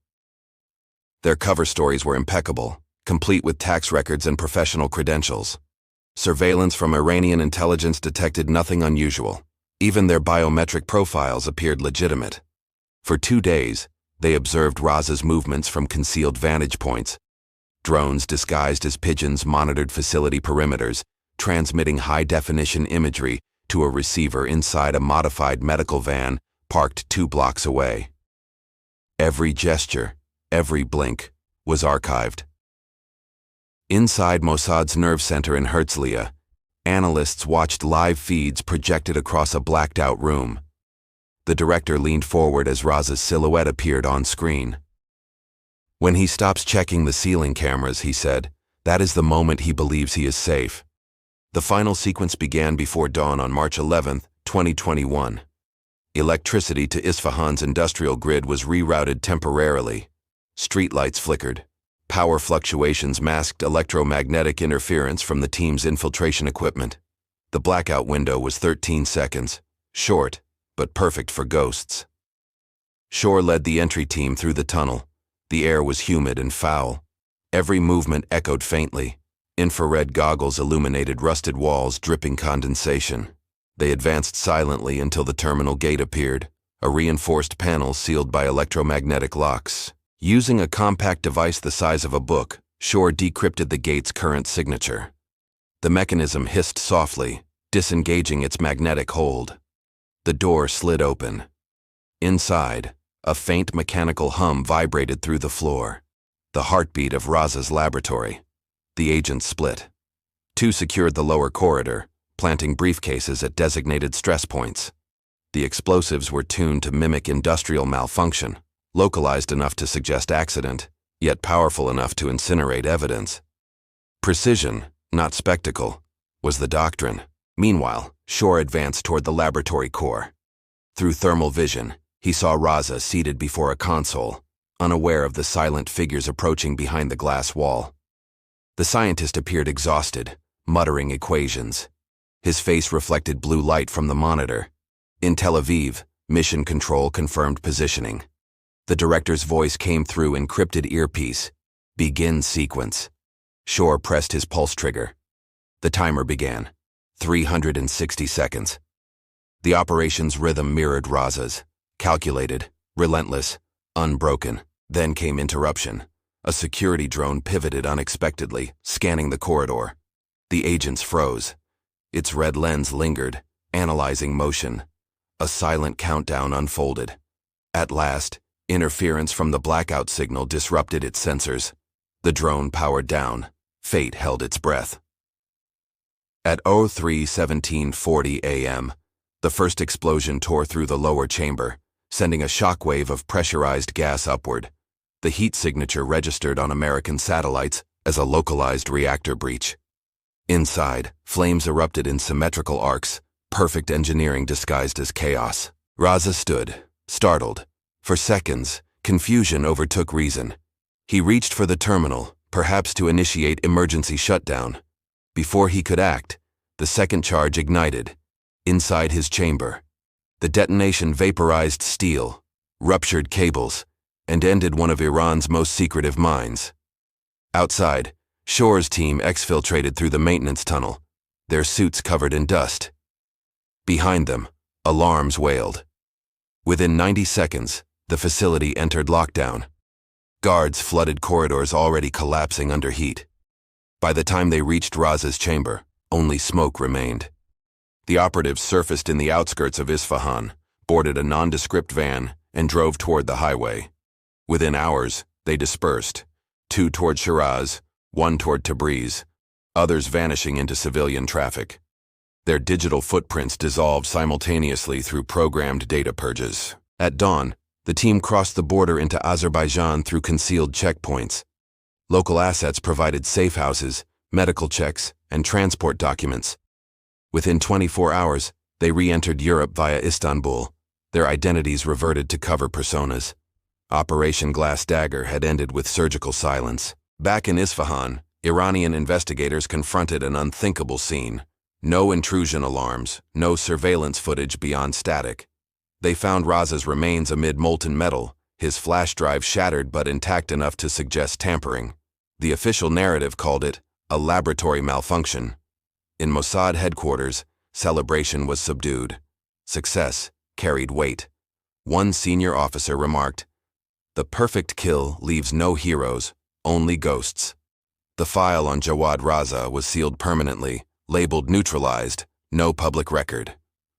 Their cover stories were impeccable, complete with tax records and professional credentials. Surveillance from Iranian intelligence detected nothing unusual. Even their biometric profiles appeared legitimate. For 2 days, they observed Raza's movements from concealed vantage points. Drones disguised as pigeons monitored facility perimeters, transmitting high-definition imagery to a receiver inside a modified medical van parked 2 blocks away. Every gesture, every blink, was archived. Inside Mossad's nerve center in Herzliya, analysts watched live feeds projected across a blacked-out room. The director leaned forward as Raza's silhouette appeared on screen. When he stops checking the ceiling cameras, he said, that is the moment he believes he is safe. The final sequence began before dawn on March 11, 2021. Electricity to Isfahan's industrial grid was rerouted temporarily. Streetlights flickered. Power fluctuations masked electromagnetic interference from the team's infiltration equipment. The blackout window was 13 seconds, short, but perfect for ghosts. Shore led the entry team through the tunnel. The air was humid and foul. Every movement echoed faintly. Infrared goggles illuminated rusted walls dripping condensation. They advanced silently until the terminal gate appeared, a reinforced panel sealed by electromagnetic locks. Using a compact device the size of a book, Shore decrypted the gate's current signature. The mechanism hissed softly, disengaging its magnetic hold. The door slid open. Inside, a faint mechanical hum vibrated through the floor. The heartbeat of Raza's laboratory. The agents split. 2 secured the lower corridor, planting briefcases at designated stress points. The explosives were tuned to mimic industrial malfunction, localized enough to suggest accident, yet powerful enough to incinerate evidence. Precision, not spectacle, was the doctrine. Meanwhile, Shore advanced toward the laboratory core. Through thermal vision, he saw Raza seated before a console, unaware of the silent figures approaching behind the glass wall. The scientist appeared exhausted, muttering equations. His face reflected blue light from the monitor. In Tel Aviv, Mission Control confirmed positioning. The director's voice came through encrypted earpiece. Begin sequence. Shore pressed his pulse trigger. The timer began. 360 seconds. The operation's rhythm mirrored Raza's. Calculated, relentless, unbroken. Then came interruption. A security drone pivoted unexpectedly, scanning the corridor. The agents froze. Its red lens lingered, analyzing motion. A silent countdown unfolded. At last, interference from the blackout signal disrupted its sensors. The drone powered down. Fate held its breath. At 03:17:40 a.m., the first explosion tore through the lower chamber, sending a shockwave of pressurized gas upward. The heat signature registered on American satellites as a localized reactor breach. Inside, flames erupted in symmetrical arcs, perfect engineering disguised as chaos. Raza stood, startled. For seconds, confusion overtook reason. He reached for the terminal, perhaps to initiate emergency shutdown. Before he could act, the second charge ignited. Inside his chamber, the detonation vaporized steel, ruptured cables, and ended one of Iran's most secretive mines. Outside, Shore's team exfiltrated through the maintenance tunnel, their suits covered in dust. Behind them, alarms wailed. Within 90 seconds, the facility entered lockdown. Guards flooded corridors already collapsing under heat. By the time they reached Raza's chamber, only smoke remained. The operatives surfaced in the outskirts of Isfahan, boarded a nondescript van, and drove toward the highway. Within hours, they dispersed, 2 toward Shiraz, 1 toward Tabriz, others vanishing into civilian traffic. Their digital footprints dissolved simultaneously through programmed data purges. At dawn, the team crossed the border into Azerbaijan through concealed checkpoints. Local assets provided safe houses, medical checks, and transport documents. Within 24 hours, they re-entered Europe via Istanbul, Their identities reverted to cover personas. Operation Glass Dagger had ended with surgical silence. Back in Isfahan, Iranian investigators confronted an unthinkable scene. No intrusion alarms, no surveillance footage beyond static. They found Raza's remains amid molten metal, his flash drive shattered but intact enough to suggest tampering. The official narrative called it a laboratory malfunction. In Mossad headquarters, celebration was subdued. Success carried weight. One senior officer remarked, "The perfect kill leaves no heroes, only ghosts." The file on Jawad Raza was sealed permanently, labeled neutralized, no public record.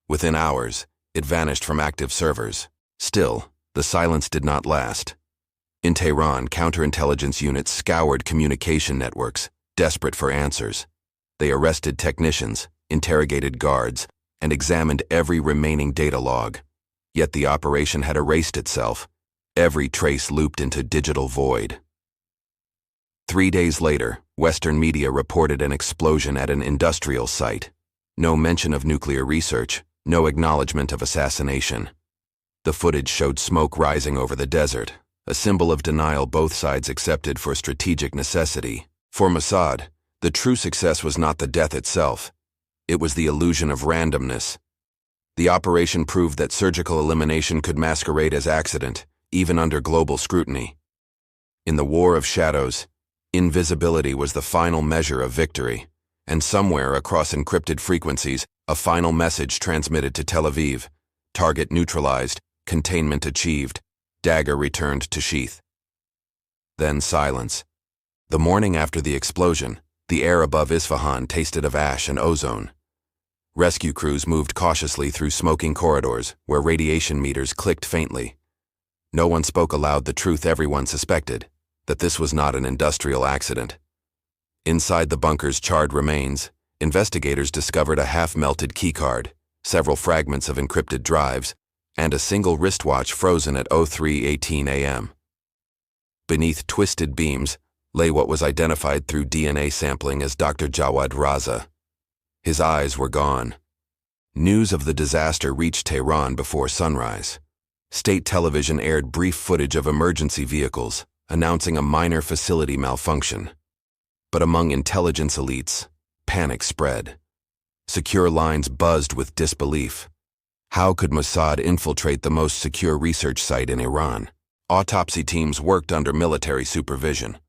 Within hours, it vanished from active servers. Still, the silence did not last. In Tehran, counterintelligence units scoured communication networks, desperate for answers. They arrested technicians, interrogated guards, and examined every remaining data log. Yet the operation had erased itself. Every trace looped into digital void. 3 days later, Western media reported an explosion at an industrial site. No mention of nuclear research, no acknowledgement of assassination. The footage showed smoke rising over the desert, a symbol of denial both sides accepted for strategic necessity. For Mossad, the true success was not the death itself. It was the illusion of randomness. The operation proved that surgical elimination could masquerade as accident, even under global scrutiny. In the war of shadows, invisibility was the final measure of victory, and somewhere across encrypted frequencies, a final message transmitted to Tel Aviv: target neutralized, containment achieved, dagger returned to sheath. Then silence. The morning after the explosion, the air above Isfahan tasted of ash and ozone. Rescue crews moved cautiously through smoking corridors where radiation meters clicked faintly. No one spoke aloud the truth everyone suspected, that this was not an industrial accident. Inside the bunker's charred remains, investigators discovered a half-melted keycard, several fragments of encrypted drives, and a single wristwatch frozen at 03:18 a.m. Beneath twisted beams lay what was identified through DNA sampling as Dr. Jawad Raza. His eyes were gone. News of the disaster reached Tehran before sunrise. State television aired brief footage of emergency vehicles, announcing a minor facility malfunction. But among intelligence elites, panic spread. Secure lines buzzed with disbelief. How could Mossad infiltrate the most secure research site in Iran? Autopsy teams worked under military supervision.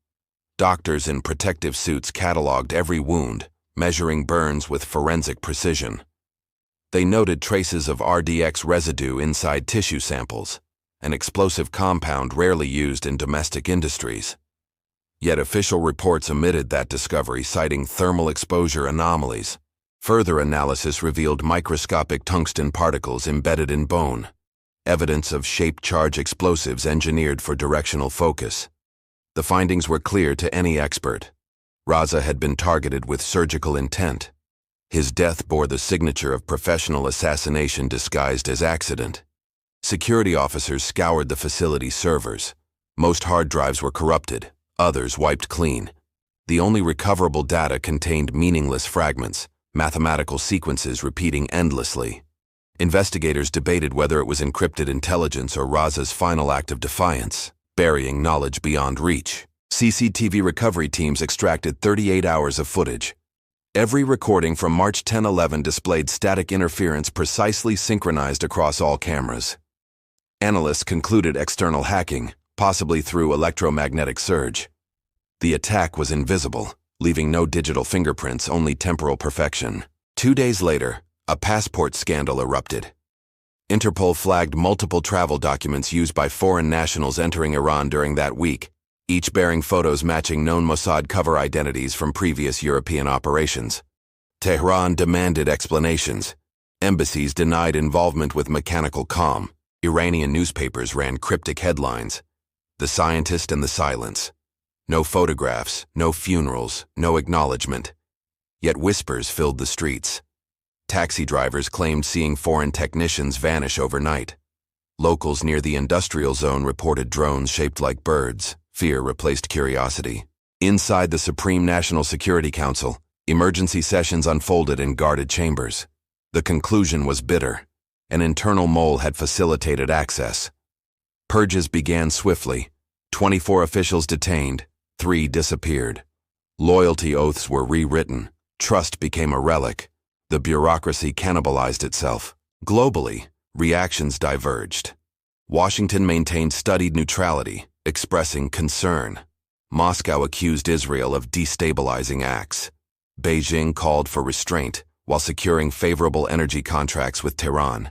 Doctors in protective suits cataloged every wound, measuring burns with forensic precision. They noted traces of RDX residue inside tissue samples, an explosive compound rarely used in domestic industries. Yet official reports omitted that discovery, citing thermal exposure anomalies. Further analysis revealed microscopic tungsten particles embedded in bone, evidence of shaped charge explosives engineered for directional focus. The findings were clear to any expert. Raza had been targeted with surgical intent. His death bore the signature of professional assassination disguised as accident. Security officers scoured the facility's servers. Most hard drives were corrupted, others wiped clean. The only recoverable data contained meaningless fragments, mathematical sequences repeating endlessly. Investigators debated whether it was encrypted intelligence or Raza's final act of defiance, burying knowledge beyond reach. CCTV recovery teams extracted 38 hours of footage. Every recording from March 10/11 displayed static interference precisely synchronized across all cameras. Analysts concluded external hacking, possibly through electromagnetic surge. The attack was invisible, leaving no digital fingerprints, only temporal perfection. 2 days later, a passport scandal erupted. Interpol flagged multiple travel documents used by foreign nationals entering Iran during that week, each bearing photos matching known Mossad cover identities from previous European operations. Tehran demanded explanations. Embassies denied involvement with mechanical calm. Iranian newspapers ran cryptic headlines. The scientist and the silence. No photographs, no funerals, no acknowledgement. Yet whispers filled the streets. Taxi drivers claimed seeing foreign technicians vanish overnight. Locals near the industrial zone reported drones shaped like birds. Fear replaced curiosity. Inside the Supreme National Security Council, emergency sessions unfolded in guarded chambers. The conclusion was bitter. An internal mole had facilitated access. Purges began swiftly. 24 officials detained, 3 disappeared. Loyalty oaths were rewritten. Trust became a relic. The bureaucracy cannibalized itself. Globally, reactions diverged. Washington maintained studied neutrality, expressing concern. Moscow accused Israel of destabilizing acts. Beijing called for restraint while securing favorable energy contracts with Tehran.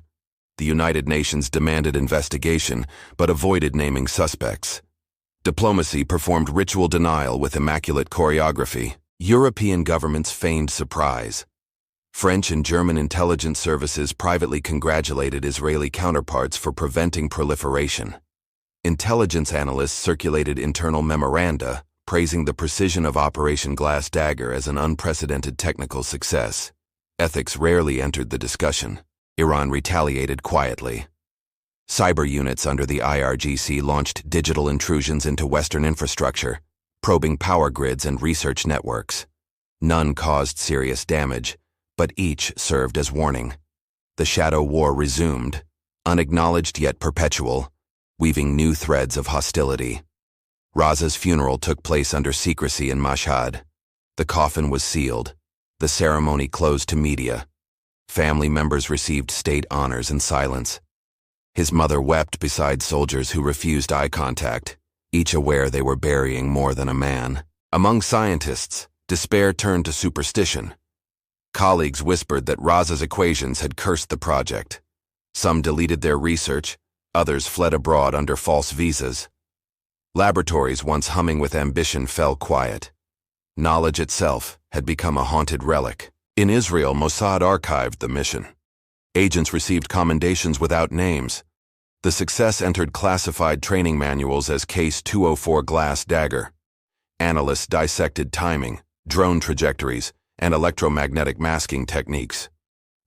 The United Nations demanded investigation but avoided naming suspects. Diplomacy performed ritual denial with immaculate choreography. European governments feigned surprise. French and German intelligence services privately congratulated Israeli counterparts for preventing proliferation. Intelligence analysts circulated internal memoranda, praising the precision of Operation Glass Dagger as an unprecedented technical success. Ethics rarely entered the discussion. Iran retaliated quietly. Cyber units under the IRGC launched digital intrusions into Western infrastructure, probing power grids and research networks. None caused serious damage, but each served as warning. The shadow war resumed, unacknowledged yet perpetual, weaving new threads of hostility. Raza's funeral took place under secrecy in Mossad. The coffin was sealed. The ceremony closed to media. Family members received state honors in silence. His mother wept beside soldiers who refused eye contact, each aware they were burying more than a man. Among scientists, despair turned to superstition. Colleagues whispered that Raza's equations had cursed the project. Some deleted their research, others fled abroad under false visas. Laboratories once humming with ambition fell quiet. Knowledge itself had become a haunted relic. In Israel, Mossad archived the mission. Agents received commendations without names. The success entered classified training manuals as Case 204 Glass Dagger. Analysts dissected timing, drone trajectories, and electromagnetic masking techniques.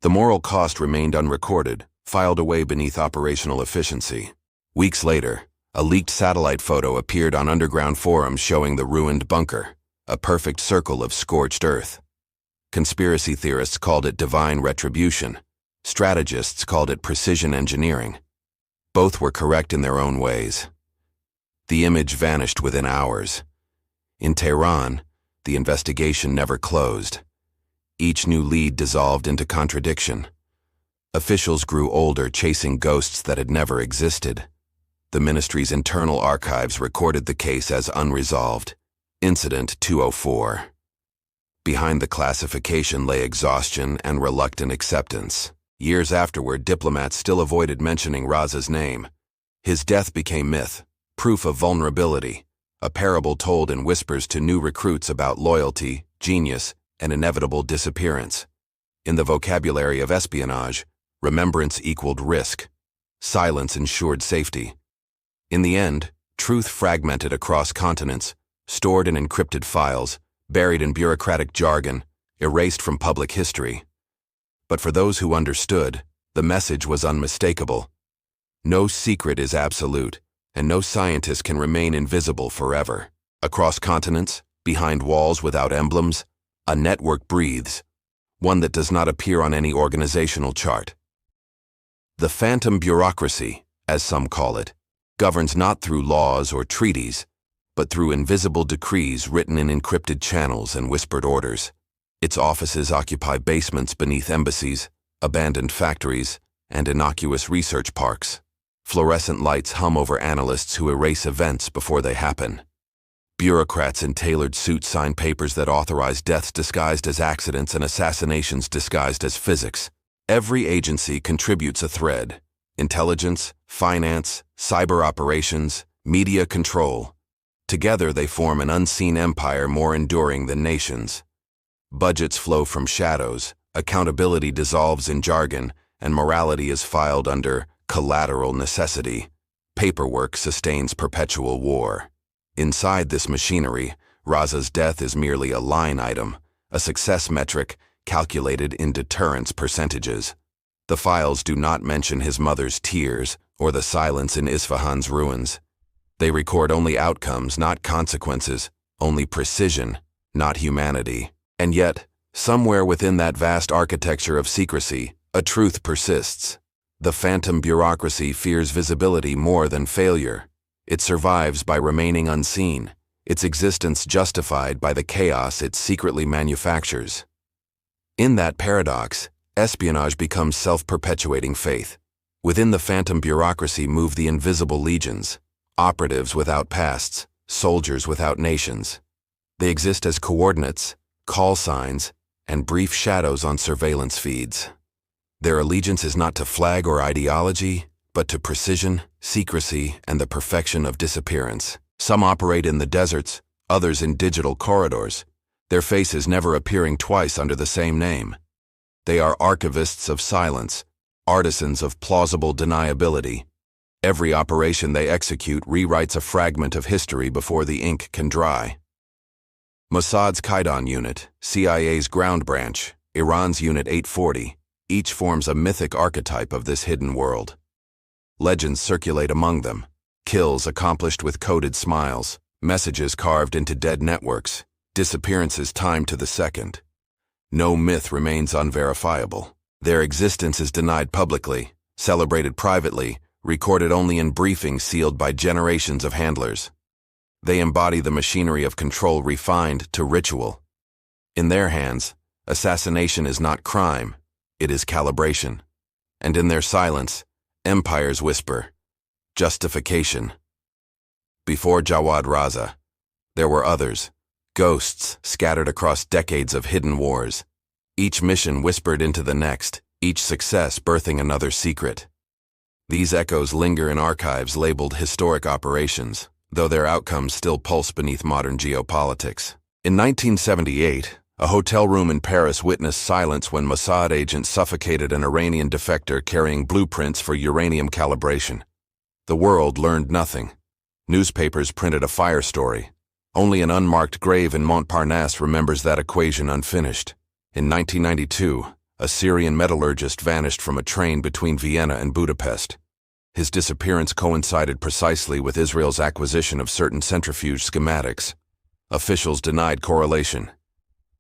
The moral cost remained unrecorded, filed away beneath operational efficiency. Weeks later, a leaked satellite photo appeared on underground forums showing the ruined bunker, a perfect circle of scorched earth. Conspiracy theorists called it divine retribution. Strategists called it precision engineering. Both were correct in their own ways. The image vanished within hours. In Tehran, the investigation never closed. Each new lead dissolved into contradiction. Officials grew older, chasing ghosts that had never existed. The ministry's internal archives recorded the case as unresolved. Incident 204. Behind the classification lay exhaustion and reluctant acceptance. Years afterward, diplomats still avoided mentioning Raza's name. His death became myth, proof of vulnerability, a parable told in whispers to new recruits about loyalty, genius, and inevitable disappearance. In the vocabulary of espionage, remembrance equaled risk. Silence ensured safety. In the end, truth fragmented across continents, stored in encrypted files, buried in bureaucratic jargon, erased from public history. But for those who understood, the message was unmistakable. No secret is absolute, and no scientist can remain invisible forever. Across continents, behind walls without emblems, a network breathes, one that does not appear on any organizational chart. The phantom bureaucracy, as some call it, governs not through laws or treaties, but through invisible decrees written in encrypted channels and whispered orders. Its offices occupy basements beneath embassies, abandoned factories, and innocuous research parks. Fluorescent lights hum over analysts who erase events before they happen. Bureaucrats in tailored suits sign papers that authorize deaths disguised as accidents and assassinations disguised as physics. Every agency contributes a thread: intelligence, finance, cyber operations, media control. Together they form an unseen empire more enduring than nations. Budgets flow from shadows, accountability dissolves in jargon, and morality is filed under collateral necessity. Paperwork sustains perpetual war. Inside this machinery, Raza's death is merely a line item, a success metric calculated in deterrence percentages. The files do not mention his mother's tears or the silence in Isfahan's ruins. They record only outcomes, not consequences, only precision, not humanity. And yet, somewhere within that vast architecture of secrecy, a truth persists. The phantom bureaucracy fears visibility more than failure. It survives by remaining unseen, its existence justified by the chaos it secretly manufactures. In that paradox, espionage becomes self-perpetuating faith. Within the phantom bureaucracy move the invisible legions, operatives without pasts, soldiers without nations. They exist as coordinates, call signs, and brief shadows on surveillance feeds. Their allegiance is not to flag or ideology, but to precision, secrecy, and the perfection of disappearance. Some operate in the deserts, others in digital corridors, their faces never appearing twice under the same name. They are archivists of silence, artisans of plausible deniability. Every operation they execute rewrites a fragment of history before the ink can dry. Mossad's Qaidan unit, CIA's ground branch, Iran's Unit 840, each forms a mythic archetype of this hidden world. Legends circulate among them, kills accomplished with coded smiles, messages carved into dead networks, disappearances timed to the second. No myth remains unverifiable. Their existence is denied publicly, celebrated privately, recorded only in briefings sealed by generations of handlers. They embody the machinery of control refined to ritual. In their hands, assassination is not crime, it is calibration. And in their silence, empires whisper, justification. Before Jawad Raza, there were others, ghosts scattered across decades of hidden wars. Each mission whispered into the next, each success birthing another secret. These echoes linger in archives labeled historic operations, though their outcomes still pulse beneath modern geopolitics. In 1978, a hotel room in Paris witnessed silence when Mossad agents suffocated an Iranian defector carrying blueprints for uranium calibration. The world learned nothing. Newspapers printed a fire story. Only an unmarked grave in Montparnasse remembers that equation unfinished. In 1992, a Syrian metallurgist vanished from a train between Vienna and Budapest. His disappearance coincided precisely with Israel's acquisition of certain centrifuge schematics. Officials denied correlation.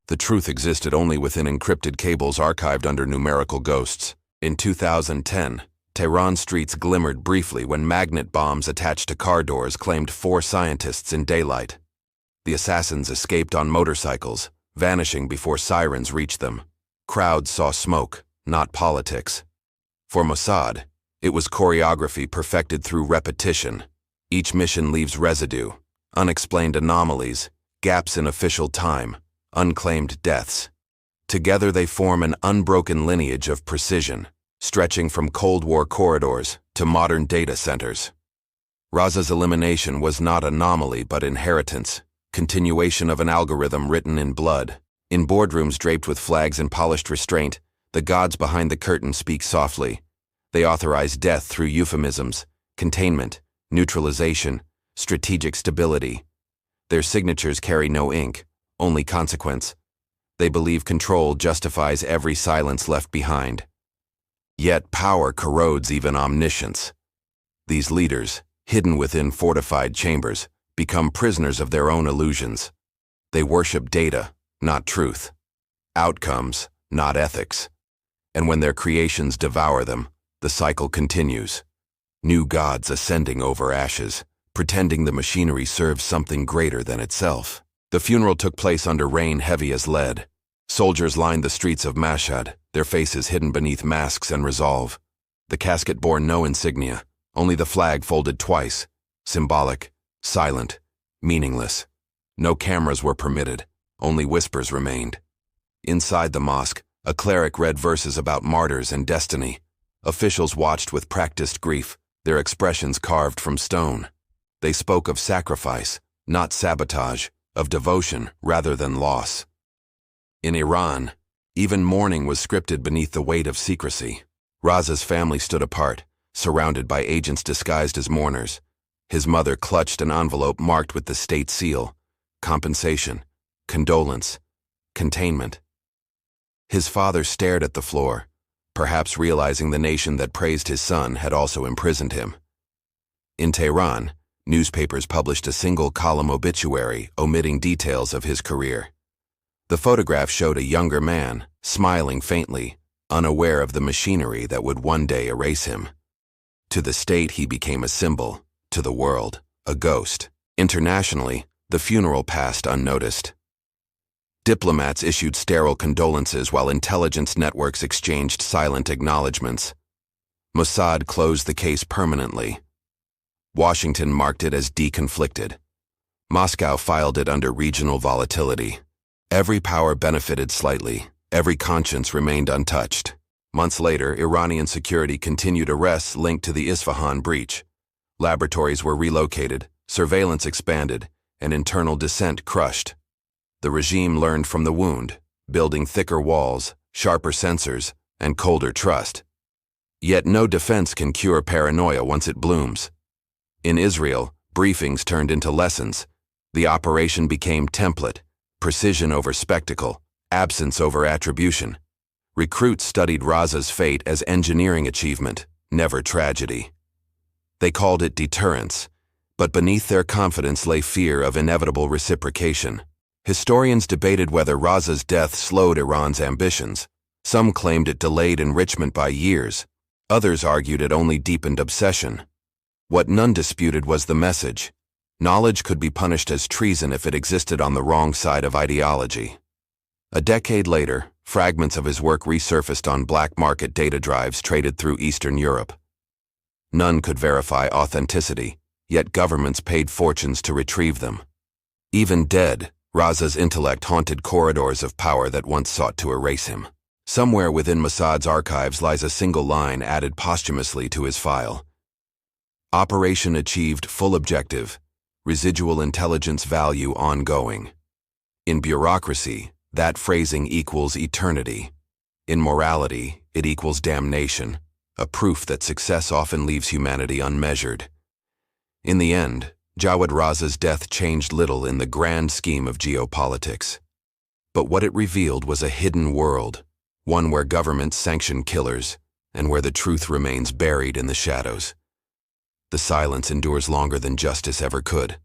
The truth existed only within encrypted cables archived under numerical ghosts. In 2010, Tehran streets glimmered briefly when magnet bombs attached to car doors claimed 4 scientists in daylight. The assassins escaped on motorcycles, vanishing before sirens reached them. Crowds saw smoke, not politics. For Mossad, it was choreography perfected through repetition. Each mission leaves residue, unexplained anomalies, gaps in official time, unclaimed deaths. Together they form an unbroken lineage of precision, stretching from Cold War corridors to modern data centers. Raza's elimination was not anomaly but inheritance, continuation of an algorithm written in blood. In boardrooms draped with flags and polished restraint, the gods behind the curtain speak softly. They authorize death through euphemisms, containment, neutralization, strategic stability. Their signatures carry no ink, only consequence. They believe control justifies every silence left behind. Yet power corrodes even omniscience. These leaders, hidden within fortified chambers, become prisoners of their own illusions. They worship data, not truth. Outcomes, not ethics. And when their creations devour them, the cycle continues. New gods ascending over ashes, pretending the machinery serves something greater than itself. The funeral took place under rain heavy as lead. Soldiers lined the streets of Mossad, their faces hidden beneath masks and resolve. The casket bore no insignia, only the flag folded twice, symbolic, silent, meaningless. No cameras were permitted, only whispers remained. Inside the mosque, a cleric read verses about martyrs and destiny. Officials watched with practiced grief, their expressions carved from stone. They spoke of sacrifice, not sabotage, of devotion rather than loss. In Iran, even mourning was scripted beneath the weight of secrecy. Raza's family stood apart, surrounded by agents disguised as mourners. His mother clutched an envelope marked with the state seal: compensation, condolence, containment. His father stared at the floor, perhaps realizing the nation that praised his son had also imprisoned him. In Tehran, newspapers published a single-column obituary omitting details of his career. The photograph showed a younger man, smiling faintly, unaware of the machinery that would one day erase him. To the state, he became a symbol. To the world, a ghost. Internationally, the funeral passed unnoticed. Diplomats issued sterile condolences while intelligence networks exchanged silent acknowledgments. Mossad closed the case permanently. Washington marked it as deconflicted. Moscow filed it under regional volatility. Every power benefited slightly. Every conscience remained untouched. Months later, Iranian security continued arrests linked to the Isfahan breach. Laboratories were relocated, surveillance expanded, and internal dissent crushed. The regime learned from the wound, building thicker walls, sharper sensors, and colder trust. Yet no defense can cure paranoia once it blooms. In Israel, briefings turned into lessons. The operation became template, precision over spectacle, absence over attribution. Recruits studied Raza's fate as engineering achievement, never tragedy. They called it deterrence, but beneath their confidence lay fear of inevitable reciprocation. Historians debated whether Raza's death slowed Iran's ambitions. Some claimed it delayed enrichment by years. Others argued it only deepened obsession. What none disputed was the message. Knowledge could be punished as treason if it existed on the wrong side of ideology. A decade later, fragments of his work resurfaced on black market data drives traded through Eastern Europe. None could verify authenticity, yet governments paid fortunes to retrieve them. Even dead, Raza's intellect haunted corridors of power that once sought to erase him. Somewhere within Mossad's archives lies a single line added posthumously to his file. Operation achieved full objective, residual intelligence value ongoing. In bureaucracy, that phrasing equals eternity. In morality, it equals damnation, a proof that success often leaves humanity unmeasured. In the end, Jawad Raza's death changed little in the grand scheme of geopolitics. But what it revealed was a hidden world, one where governments sanction killers, and where the truth remains buried in the shadows. The silence endures longer than justice ever could.